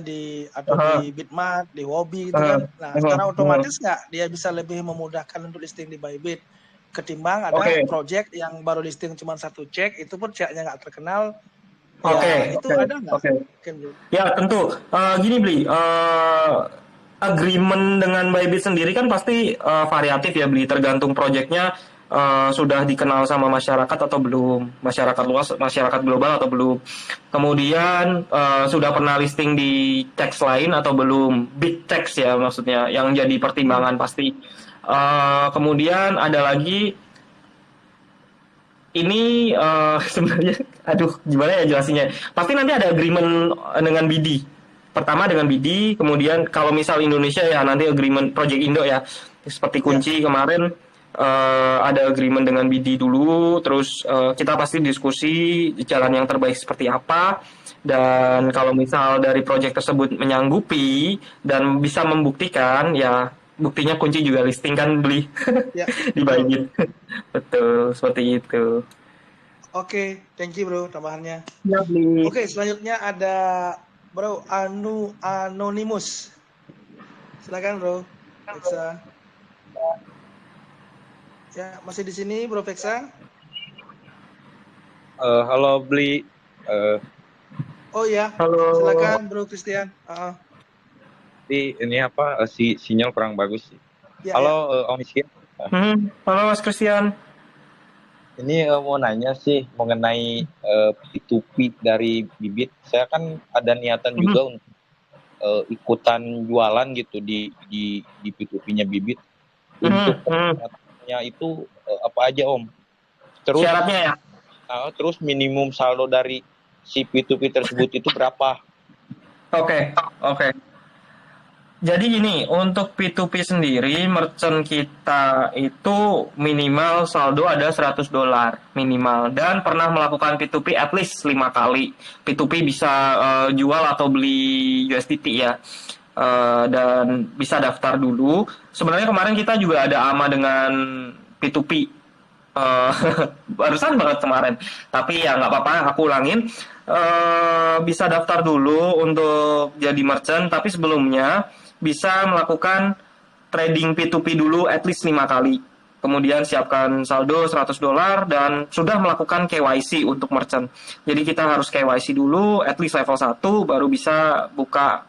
atau di Bitmart, di Wobi gitu kan. Nah, secara otomatis nggak dia bisa lebih memudahkan untuk listing di Bybit ketimbang ada project yang baru listing cuma satu cek, itu pun ceknya nggak terkenal. Itu ada nggak? Ya tentu. Gini Bli, agreement dengan Bybit sendiri kan pasti variatif ya Bli, tergantung projectnya sudah dikenal sama masyarakat atau belum, masyarakat luas, masyarakat global atau belum. Kemudian sudah pernah listing di teks lain atau belum, big text ya maksudnya, yang jadi pertimbangan pasti. Kemudian ada lagi ini sebenarnya, gimana ya jelasinnya? Pasti nanti ada agreement dengan BD. Pertama dengan BD, kemudian kalau misal Indonesia ya nanti agreement Project Indo ya, seperti kunci kemarin ada agreement dengan BD dulu, terus kita pasti diskusi jalan yang terbaik seperti apa, dan kalau misal dari project tersebut menyanggupi dan bisa membuktikan, ya buktinya kunci juga listing kan Bli di Bybit. Betul, seperti itu. Oke, thank you Bro tambahannya. Ya, Bli. Oke, selanjutnya ada Bro Anonymous. Silakan Bro Vexa. Ya, masih di sini Bro Vexa? Halo Bli. Oh ya, halo. Silakan Bro Christian. Ini apa sinyal kurang bagus sih. Ya, halo Om Rizky. Halo Mas Christian. Ini mau nanya sih mengenai P2P dari Bybit. Saya kan ada niatan juga untuk ikutan jualan gitu di P2P-nya Bybit. Untuk syaratnya itu apa aja Om? Terus syaratnya ya? Terus minimum saldo dari si P2P tersebut itu berapa? Oke. Jadi gini, untuk P2P sendiri, merchant kita itu minimal saldo ada $100 minimal. Dan pernah melakukan P2P at least 5 kali. P2P bisa jual atau beli USDT ya. Dan bisa daftar dulu. Sebenarnya kemarin kita juga ada AMA dengan P2P. Barusan banget kemarin. Tapi ya nggak apa-apa, aku ulangin. Bisa daftar dulu untuk jadi merchant. Tapi sebelumnya bisa melakukan trading P2P dulu at least 5 kali. Kemudian siapkan saldo $100 dan sudah melakukan KYC untuk merchant. Jadi kita harus KYC dulu at least level 1 baru bisa buka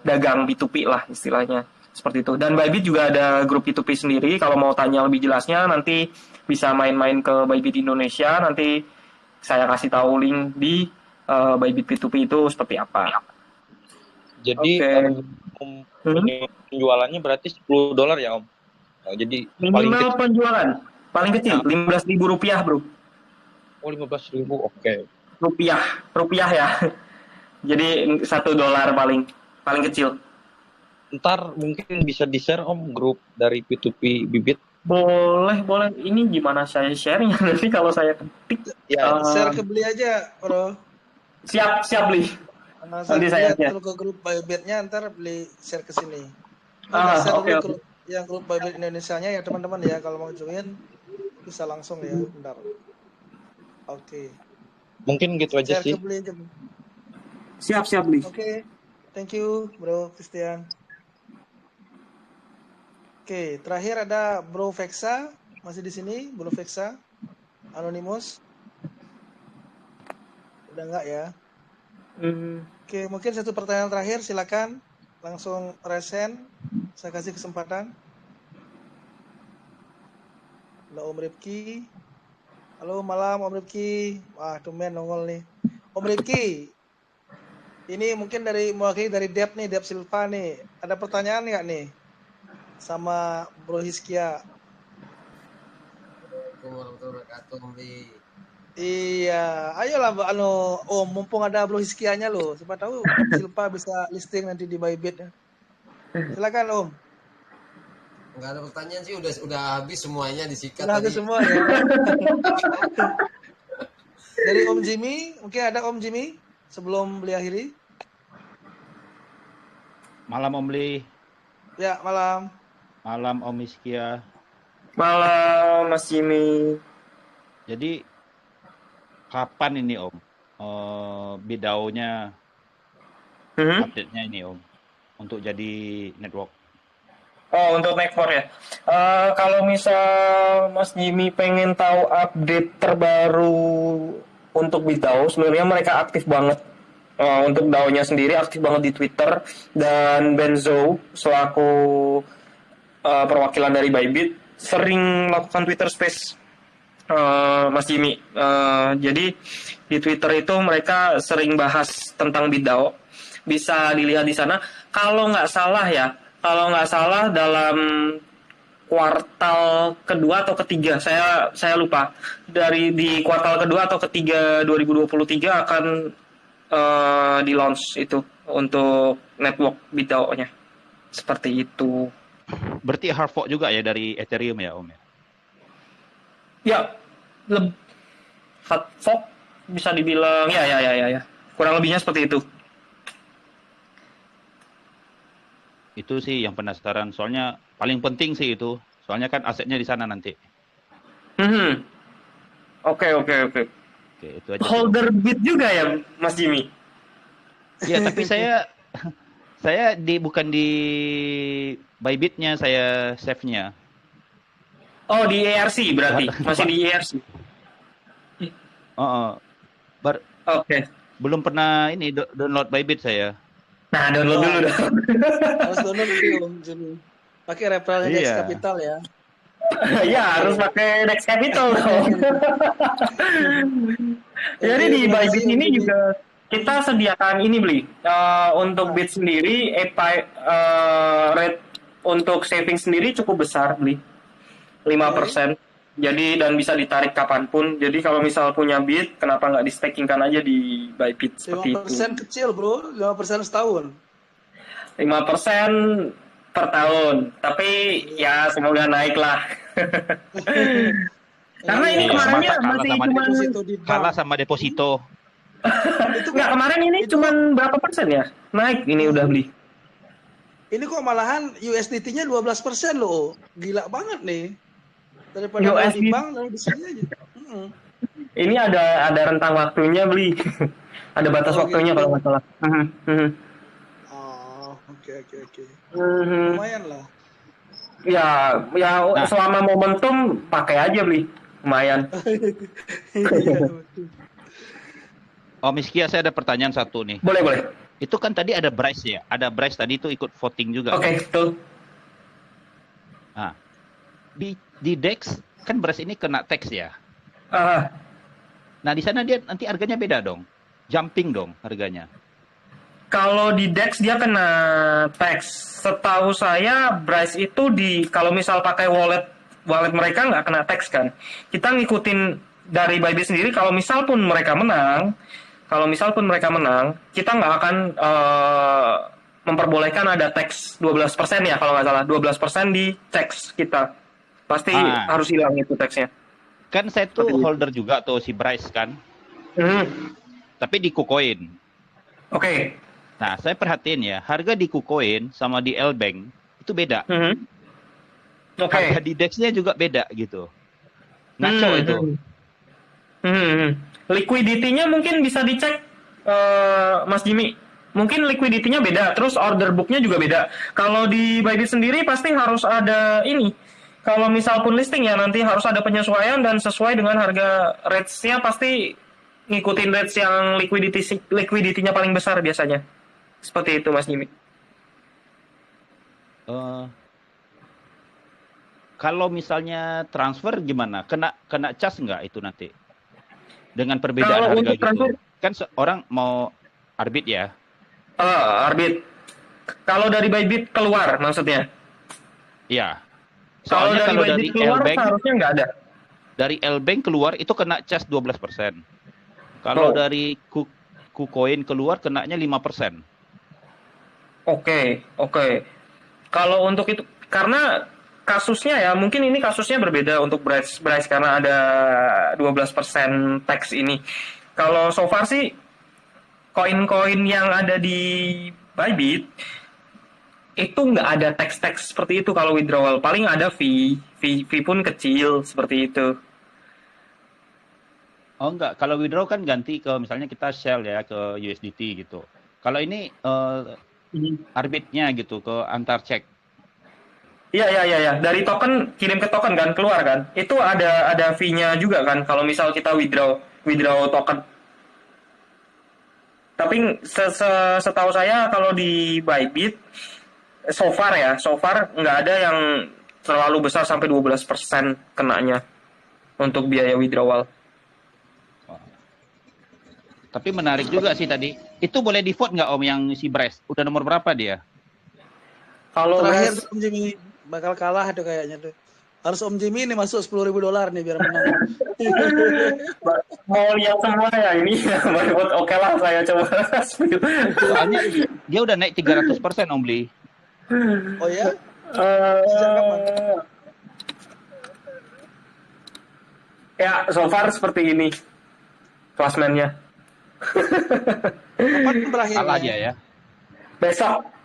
dagang P2P lah istilahnya. Seperti itu. Dan Bybit juga ada grup P2P sendiri. Kalau mau tanya lebih jelasnya nanti bisa main-main ke Bybit Indonesia. Nanti saya kasih tahu link di Bybit P2P itu seperti apa. Jadi penjualannya berarti $10 ya Om. Jadi minimal penjualan paling kecil Rp15.000 bro. Oh 15.000, oke. Rupiah ya. Jadi $1 paling kecil. Ntar mungkin bisa di-share Om grup dari P2P Bybit. Boleh. Ini gimana saya share-nya nanti kalau saya ketik? Ya, share ke Beli aja, Bro. Siap Beli. Nanti saya lihat ke grup Bybit-nya, ntar Beli share ke sini. Share dulu grup Bybit Indonesia-nya ya teman-teman ya, kalau mau join bisa langsung ya, bentar. Oke. Mungkin gitu aja Share sih. ke Bli aja. Siap, Bli. Oke, thank you Bro Christian. Oke, terakhir ada Bro Vexa, masih di sini Bro Vexa, Anonymous. Udah enggak ya? Oke, mungkin satu pertanyaan terakhir, silakan langsung raise hand. Saya kasih kesempatan. Ada Om Rifki. Halo malam Om Rifki. Wah, tumben nongol nih. Om Rifki, ini mungkin mewakili dari Dep nih, Dep Silva nih. Ada pertanyaan nggak nih sama Bro Hiskia? Iya, ayolah Om, mumpung ada Bro Hiskianya loh. Siapa tahu Silva bisa listing nanti di Bybit. Silakan Om. Enggak ada pertanyaan sih, udah habis semuanya disikat Udah habis tadi. semua ya. Dari Om Jimmy, mungkin ada Om Jimmy sebelum beli akhiri. Malam Om Li. Ya, malam. Malam Om Hiskia. Malam Mas Jimmy. Jadi kapan ini Om bidaunya update-nya ini Om untuk jadi network? Oh, untuk network ya. Kalau misal Mas Jimmy pengen tahu update terbaru untuk BitDAO, sebenarnya mereka aktif banget. Untuk DAO-nya sendiri aktif banget di Twitter, dan Benzo selaku perwakilan dari Bybit sering melakukan Twitter Space, Mas Jimmy. Jadi di Twitter itu mereka sering bahas tentang BitDAO. Bisa dilihat di sana. Kalau nggak salah dalam kuartal kedua atau ketiga, saya lupa. Di kuartal kedua atau ketiga 2023 akan di launch itu untuk network BitDAO-nya. Seperti itu. Berarti hard fork juga ya dari Ethereum ya Om ya? Ya, hard fork bisa dibilang ya. Kurang lebihnya seperti itu. Itu sih yang penasaran, soalnya paling penting sih itu. Soalnya kan asetnya di sana nanti. Oke. Oke, itu aja. Holder Bit juga ya, Mas Jimmy? Ya, tapi saya bukan di Bybit-nya, saya save-nya. Oh, di ERC berarti. Masih di ERC. Oke. Belum pernah ini download Bybit saya. Nah, download dulu dong. Harus download dulu Om Jimmy. Pakai referralnya Dex Capital ya. Ya, harus pakai Dex Capital dong. Jadi di Bybit ini juga kita sediakan ini beli untuk Bit sendiri, rate untuk saving sendiri cukup besar beli 5%. Jadi dan bisa ditarik kapanpun. Jadi kalau misal punya Bit, kenapa nggak di stakingkan aja di Bybit seperti 5% itu. kecil bro, 5% setahun. 5% per tahun. Tapi ya semoga naik lah. Karena ini kemarinnya masih kalah sama deposito. Nggak, kemarin ini cuma berapa persen ya? Naik ini udah beli. Ini kok malahan USDT-nya 12% loh. Gila banget nih. Daripada di bank lalu di sini aja. Ini ada rentang waktunya beli. Ada batas waktunya gitu. kalau nggak salah. Oke. Lumayan lah. Ya selama momentum pakai aja beli. Lumayan. Oh, Miskia, saya ada pertanyaan satu nih. Boleh. Itu kan tadi ada Bryce ya? Ada Bryce tadi itu ikut voting juga. Oke, betul. Nah, di DEX kan Bryce ini kena tax ya? Nah, di sana dia nanti harganya beda dong? Jumping dong harganya? Kalau di DEX dia kena tax. Setahu saya Bryce itu kalau misal pakai wallet mereka nggak kena tax kan. Kita ngikutin dari Bybit sendiri, kalau misal pun mereka menang, kita nggak akan memperbolehkan ada tax 12% ya kalau nggak salah. 12% di tax kita. Pasti harus hilang itu taxnya. Kan saya tuh holder juga tuh si Bryce kan. Tapi di KuCoin. Oke. Nah, saya perhatiin ya, harga di KuCoin sama di L-Bank itu beda. Harga di DEX-nya juga beda gitu. Ngaco itu. Liquidity-nya mungkin bisa dicek, Mas Jimmy. Mungkin liquidity-nya beda, terus order book-nya juga beda. Kalau di Bybit sendiri pasti harus ada ini. Kalau misal pun listing ya nanti harus ada penyesuaian dan sesuai dengan harga rates-nya pasti ngikutin rates yang liquidity-nya paling besar biasanya. Seperti itu Mas Jimmy. Kalau misalnya transfer gimana? Kena cas nggak itu nanti? Dengan perbedaan Kalau harga untuk gitu. transfer, Kan orang mau arbit ya. Arbit. Kalau dari Bybit keluar maksudnya? Iya. Kalau Soalnya dari kalau dari Bybit keluar L-Bank, seharusnya nggak ada. dari L-Bank keluar itu kena cas 12%. Kalau dari KuCoin keluar kenanya 5%. Oke. Kalau untuk itu, karena kasusnya ya, mungkin ini kasusnya berbeda untuk Bryce karena ada 12% tax ini. Kalau so far sih, koin-koin yang ada di Bybit, itu nggak ada tax seperti itu kalau withdrawal. Paling ada fee pun kecil, seperti itu. Oh enggak, kalau withdraw kan ganti ke misalnya kita sell ya ke USDT gitu. Kalau ini arbitnya gitu ke antar cek. Iya. Dari token kirim ke token kan keluar kan. Itu ada fee-nya juga kan kalau misal kita withdraw token. Tapi setahu saya kalau di Bybit so far nggak ada yang terlalu besar sampai 12% kenanya untuk biaya withdrawal. Tapi menarik juga sih tadi. Itu boleh di vote nggak Om yang si Bryce? Udah nomor berapa dia? Kalau terakhir Om Jimmy bakal kalah tuh kayaknya tuh. Harus Om Jimmy ini masuk $10.000 nih biar menang. Mau lihat semua ya ini. Oke lah saya coba. Soalnya dia udah naik 300% Om Bli. Oh ya? Ya, so far seperti ini klasmennya. Kapan berakhirnya? Salah aja ya.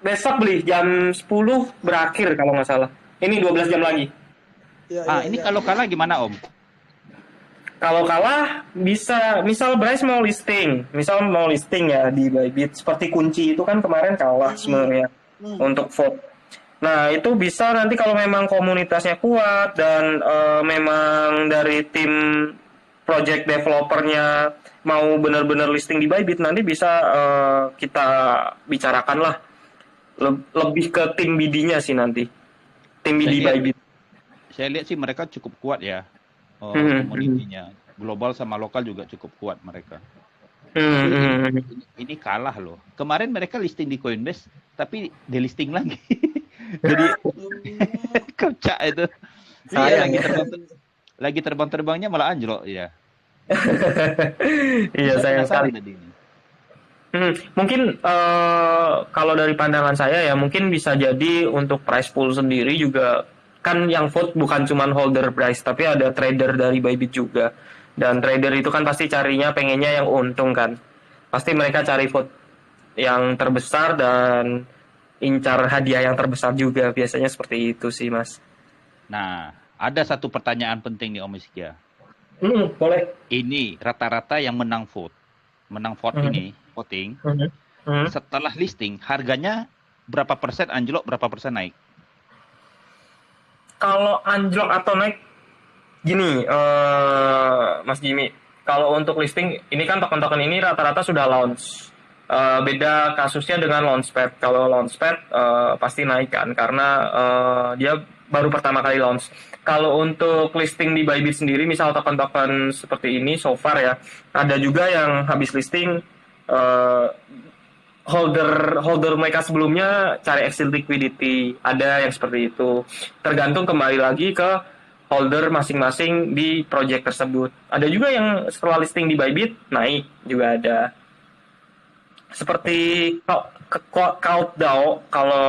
Besok beli jam 10 berakhir kalau nggak salah. Ini 12 jam lagi. Ini kalau kalah gimana Om? Kalau kalah bisa, misal Bryce mau listing ya di Bybit seperti kunci itu kan kemarin kalah sebenarnya untuk vote. Nah itu bisa nanti kalau memang komunitasnya kuat dan memang dari tim project developernya mau benar-benar listing di Bybit, nanti bisa kita bicarakan lah lebih ke tim BD-nya sih nanti, tim BD Bybit. Saya lihat sih mereka cukup kuat ya, komunitinya global sama lokal juga cukup kuat mereka. Ini kalah loh. Kemarin mereka listing di Coinbase tapi delisting lagi. Jadi kocak itu. Sayang lagi terbang-terbangnya malah anjlok ya. Iya sayang sekali. Mungkin kalau dari pandangan saya ya mungkin bisa jadi untuk price pool sendiri juga kan yang vote bukan cuma holder price tapi ada trader dari Bybit juga, dan trader itu kan pasti carinya pengennya yang untung kan, pasti mereka cari vote yang terbesar dan incar hadiah yang terbesar juga, biasanya seperti itu sih Mas. Nah ada satu pertanyaan penting nih Om Iskia. Boleh. Ini rata-rata yang menang vote ini voting setelah listing harganya berapa persen anjlok, berapa persen naik? Kalau anjlok atau naik gini Mas Jimmy, kalau untuk listing ini kan token-token ini rata-rata sudah launch. Beda kasusnya dengan Launchpad. Kalau Launchpad pasti naik kan karena dia baru pertama kali launch. Kalau untuk listing di Bybit sendiri, misal token-token seperti ini, so far ya, ada juga yang habis listing holder mereka sebelumnya cari exit liquidity, ada yang seperti itu. Tergantung kembali lagi ke holder masing-masing di project tersebut. Ada juga yang setelah listing di Bybit naik juga ada. Seperti CloudDAO, kalau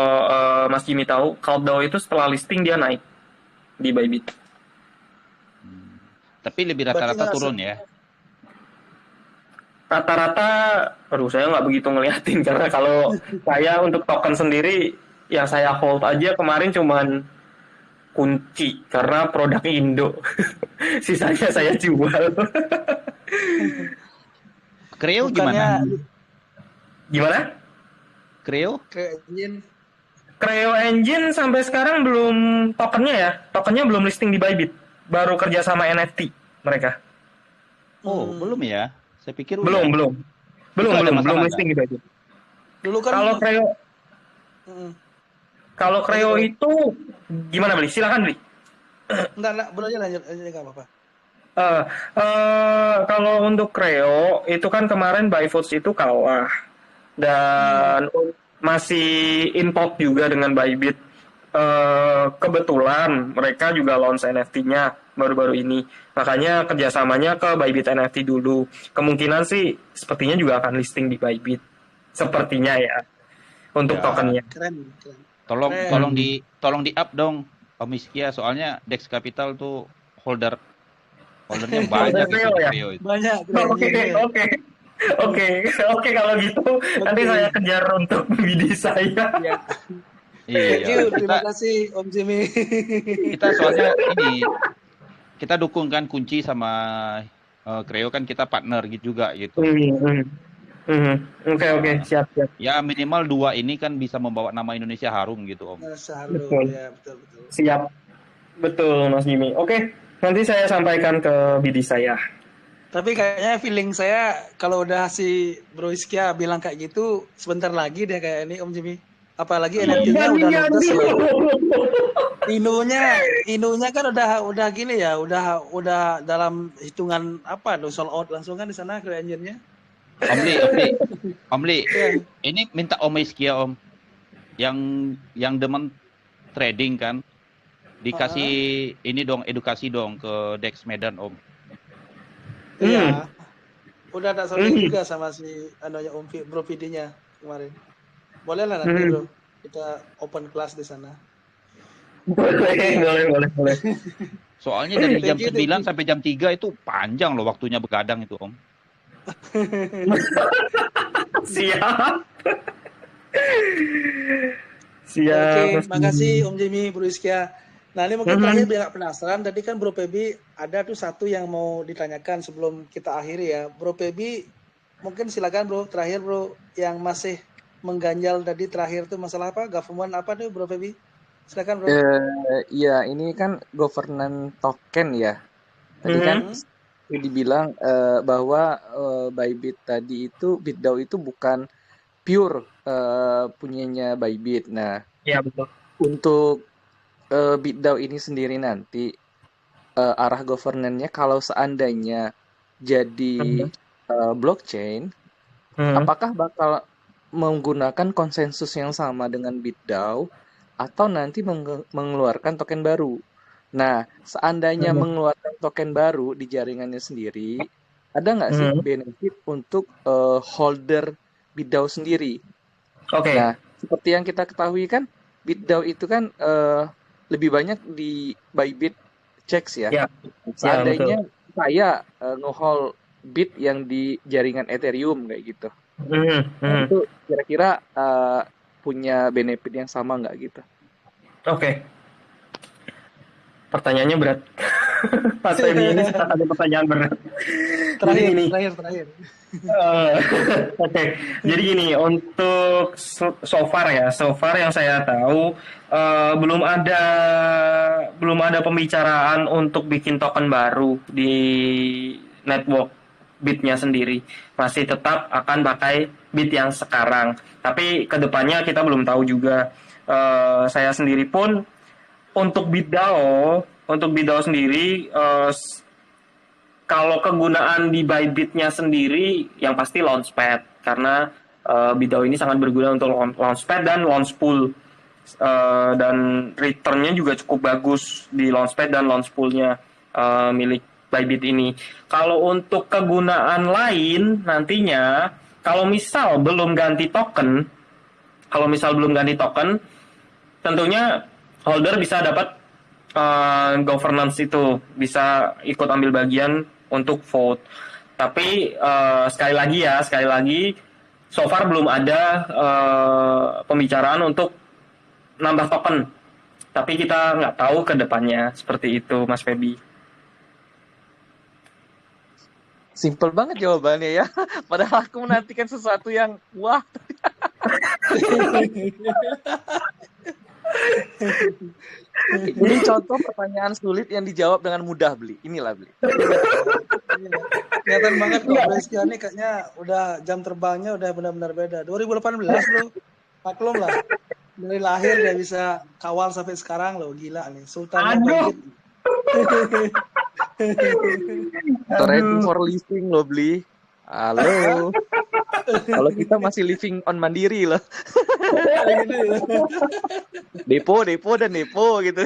Mas Jimmy tahu, CloudDAO itu setelah listing dia naik di Bybit. Tapi lebih rata-rata turun ya? Rata-rata, saya nggak begitu ngeliatin karena kalau saya untuk token sendiri yang saya hold aja kemarin cuman kunci karena produknya Indo. Sisanya saya jual. Creo Bukannya Gimana? Creo Engine. Creo Engine sampai sekarang belum tokennya ya. Tokennya belum listing di Bybit. Baru kerja sama NFT mereka. Oh, belum ya? Saya pikir udah. Belum listing di Bybit. Dulu kan Kalau Creo Kalau Creo itu gimana, Beli? Silakan, Beli. Enggak, belum aja lanjut enggak apa-apa. Kalau untuk Creo itu kan kemarin Byfoods itu kalah dan masih import juga dengan Bybit. Kebetulan mereka juga launch NFT-nya baru-baru ini, makanya kerjasamanya ke Bybit NFT dulu. Kemungkinan sih sepertinya juga akan listing di Bybit, sepertinya ya untuk tokennya. Keren. Tolong di up dong Om Iskia, soalnya Dex Capital tuh holdernya banyak itu Creo itu. Banyak. Oke, kalau gitu nanti saya kejar untuk bidi saya. Iya. Terima kasih Om Jimmy. Kita soalnya ini kita dukung kan Kunci sama Creo, kan kita partner gitu juga gitu. Oke, siap. Ya minimal 2 ini kan bisa membawa nama Indonesia harum gitu Om. Betul. Ya, betul. Siap. Betul Mas Jimmy. Oke, nanti saya sampaikan ke bidi saya. Tapi kayaknya feeling saya kalau udah si Bro Iskia bilang kayak gitu, sebentar lagi deh kayak ini Om Jimmy. Apalagi NFT-nya udah ludes ya. Inunya kan udah gini ya, udah dalam hitungan sold out langsung kan di sana Creo Engine-nya. Om Li, ini minta Om Iskia Om, yang demen trading kan, dikasih ini dong, edukasi dong ke Dex Medan Om. Iya. Udah ada sounding juga sama si Om Bro PD-nya kemarin. Boleh lah nanti Bro, kita open class di sana. Boleh. Soalnya dari jam 9 sampai jam 3 itu panjang loh waktunya begadang itu Om. Siap. Oke, makasih Om Jimmy, Bro Iskia. Nah ini mungkin terakhir biar gak penasaran, tadi kan Bro Pebi ada tuh satu yang mau ditanyakan sebelum kita akhiri ya. Bro Pebi, mungkin silakan Bro, terakhir Bro, yang masih mengganjal tadi terakhir tuh masalah apa? Government apa tuh Bro Pebi? Silakan Bro. Iya, ini kan governance token ya. Tadi kan dibilang bahwa Bybit tadi itu, BitDAO itu bukan pure punyanya Bybit. Nah, ya betul. Untuk BitDAO ini sendiri nanti arah governance-nya kalau seandainya jadi blockchain, apakah bakal menggunakan konsensus yang sama dengan BitDAO atau nanti mengeluarkan token baru? Nah, seandainya mengeluarkan token baru di jaringannya sendiri, ada nggak sih benefit untuk holder BitDAO sendiri? Oke. Nah, seperti yang kita ketahui kan, BitDAO itu kan lebih banyak di Bybit checks ya. Seandainya saya nge-hold Bit yang di jaringan Ethereum kayak gitu. Itu kira-kira punya benefit yang sama nggak gitu? Oke. Pertanyaannya berat. Pas ini ada pertanyaan berat. Terakhir. Oke. Jadi gini, untuk so far yang saya tahu belum ada pembicaraan untuk bikin token baru di network Bitnya sendiri. Masih tetap akan pakai Bit yang sekarang. Tapi kedepannya kita belum tahu juga. Saya sendiri pun untuk BitDAO sendiri, kalau kegunaan di Bybit-nya sendiri, yang pasti Launchpad, karena BitDAO ini sangat berguna untuk Launchpad dan Launchpool, dan return-nya juga cukup bagus di Launchpad dan Launchpool-nya milik Bybit ini. Kalau untuk kegunaan lain nantinya, kalau misal belum ganti token, tentunya holder bisa dapat governance itu, bisa ikut ambil bagian untuk vote. Tapi sekali lagi so far belum ada pembicaraan untuk nambah token Tapi kita nggak tahu ke depannya, seperti itu Mas Feby. Simple banget jawabannya ya. Padahal aku menantikan sesuatu yang wah. Ini contoh pertanyaan sulit yang dijawab dengan mudah, Bli. Inilah, Bli. Kelihatan banget kok Bro Iskia ini kayaknya udah jam terbangnya udah benar-benar beda. 2018 Bro, maklum lah. Dari lahir dia bisa kawal sampai sekarang loh, gila nih. Sultan Bybit. Ready for living loh, Bli. Halo. Kalau kita masih living on mandiri loh. Depo dan depo gitu.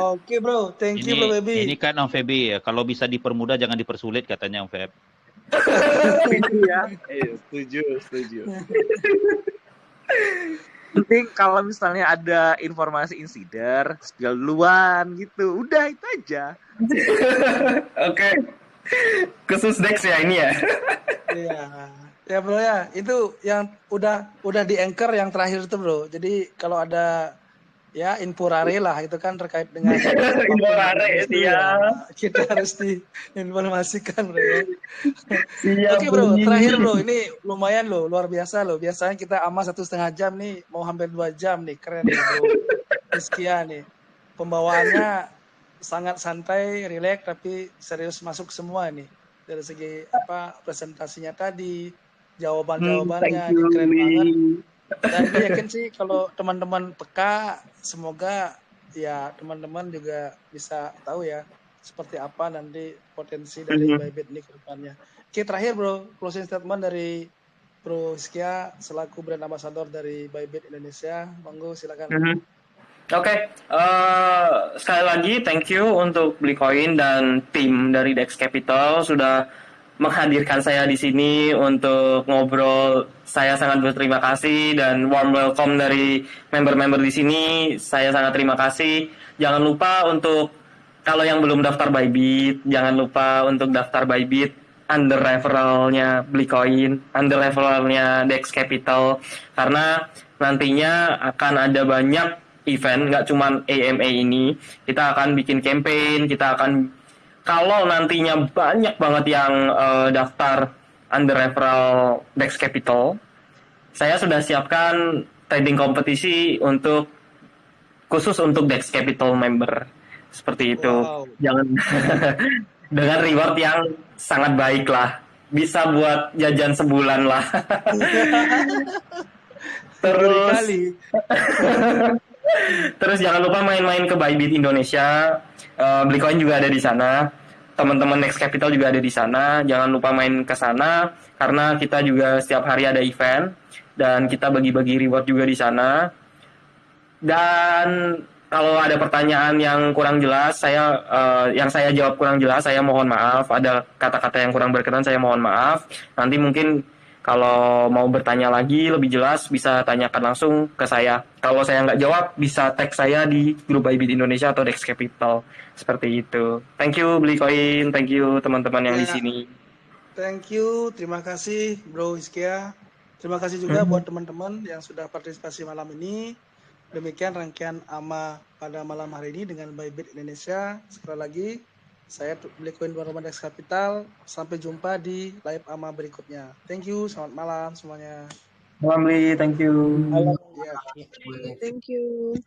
Oke Bro, thank you Bro Feby. Ini kan Om Feby ya, kalau bisa dipermudah jangan dipersulit katanya Om Feb. Ya, setuju. Penting kalau misalnya ada informasi insider, spill duluan gitu. Udah itu aja. Oke. Khusus Dex ya ini ya. Iya. Ya Bro ya, itu yang udah di anchor yang terakhir itu Bro. Jadi kalau ada ya info rare lah itu kan terkait dengan info rare ya. Kita harus diinformasikan Bro ya. Siap, Oke Bro, bunyi. terakhir Bro, ini lumayan loh, luar biasa loh. Biasanya kita ama 1,5 jam nih, mau hampir 2 jam nih, keren nih Bro. Rizkia nih, pembawaannya sangat santai, rileks, tapi serius masuk semua nih. Dari segi presentasinya tadi, jawaban-jawabannya, ini keren banget. Dan gue yakin sih kalau teman-teman peka, semoga ya teman-teman juga bisa tahu ya seperti apa nanti potensi dari Bybit ini ke depannya. Oke, terakhir Bro, closing statement dari Bro Rizkia selaku brand ambassador dari Bybit Indonesia. Monggo silakan. Oke, sekali lagi thank you untuk Blikoin dan tim dari Dex Capital sudah menghadirkan saya di sini untuk ngobrol. Saya sangat berterima kasih dan warm welcome dari member-member di sini. Saya sangat terima kasih. Jangan lupa untuk kalau yang belum daftar Bybit, jangan lupa untuk daftar Bybit under referralnya Blikoin, under referralnya Dex Capital, karena nantinya akan ada banyak event, nggak cuma AMA ini. Kita akan bikin campaign, kita akan kalau nantinya banyak banget yang daftar under referral Dex Capital, saya sudah siapkan trading kompetisi untuk khusus untuk Dex Capital member. Seperti itu. Wow. Jangan dengan reward yang sangat baik lah. Bisa buat jajan sebulan lah. Terus jangan lupa main-main ke Bybit Indonesia. Blikoin juga ada di sana. Teman-teman Dex Capital juga ada di sana. Jangan lupa main ke sana karena kita juga setiap hari ada event dan kita bagi-bagi reward juga di sana. Dan kalau ada pertanyaan yang kurang jelas, yang saya jawab kurang jelas, saya mohon maaf. Ada kata-kata yang kurang berkenan, saya mohon maaf. Nanti mungkin kalau mau bertanya lagi lebih jelas bisa tanyakan langsung ke saya. Kalau saya nggak jawab bisa tag saya di grup Bybit Indonesia atau Dex Capital. Seperti itu. Thank you Blikoin, thank you teman-teman yang di sini. Thank you, terima kasih Bro Rizkia. Terima kasih juga buat teman-teman yang sudah partisipasi malam ini. Demikian rangkaian AMA pada malam hari ini dengan Bybit Indonesia. Sekali lagi saya Blikoin Tuan Rumah Dex Capital. Sampai jumpa di live AMA berikutnya. Thank you, selamat malam semuanya. Malam Li, thank you. Malam. Thank you.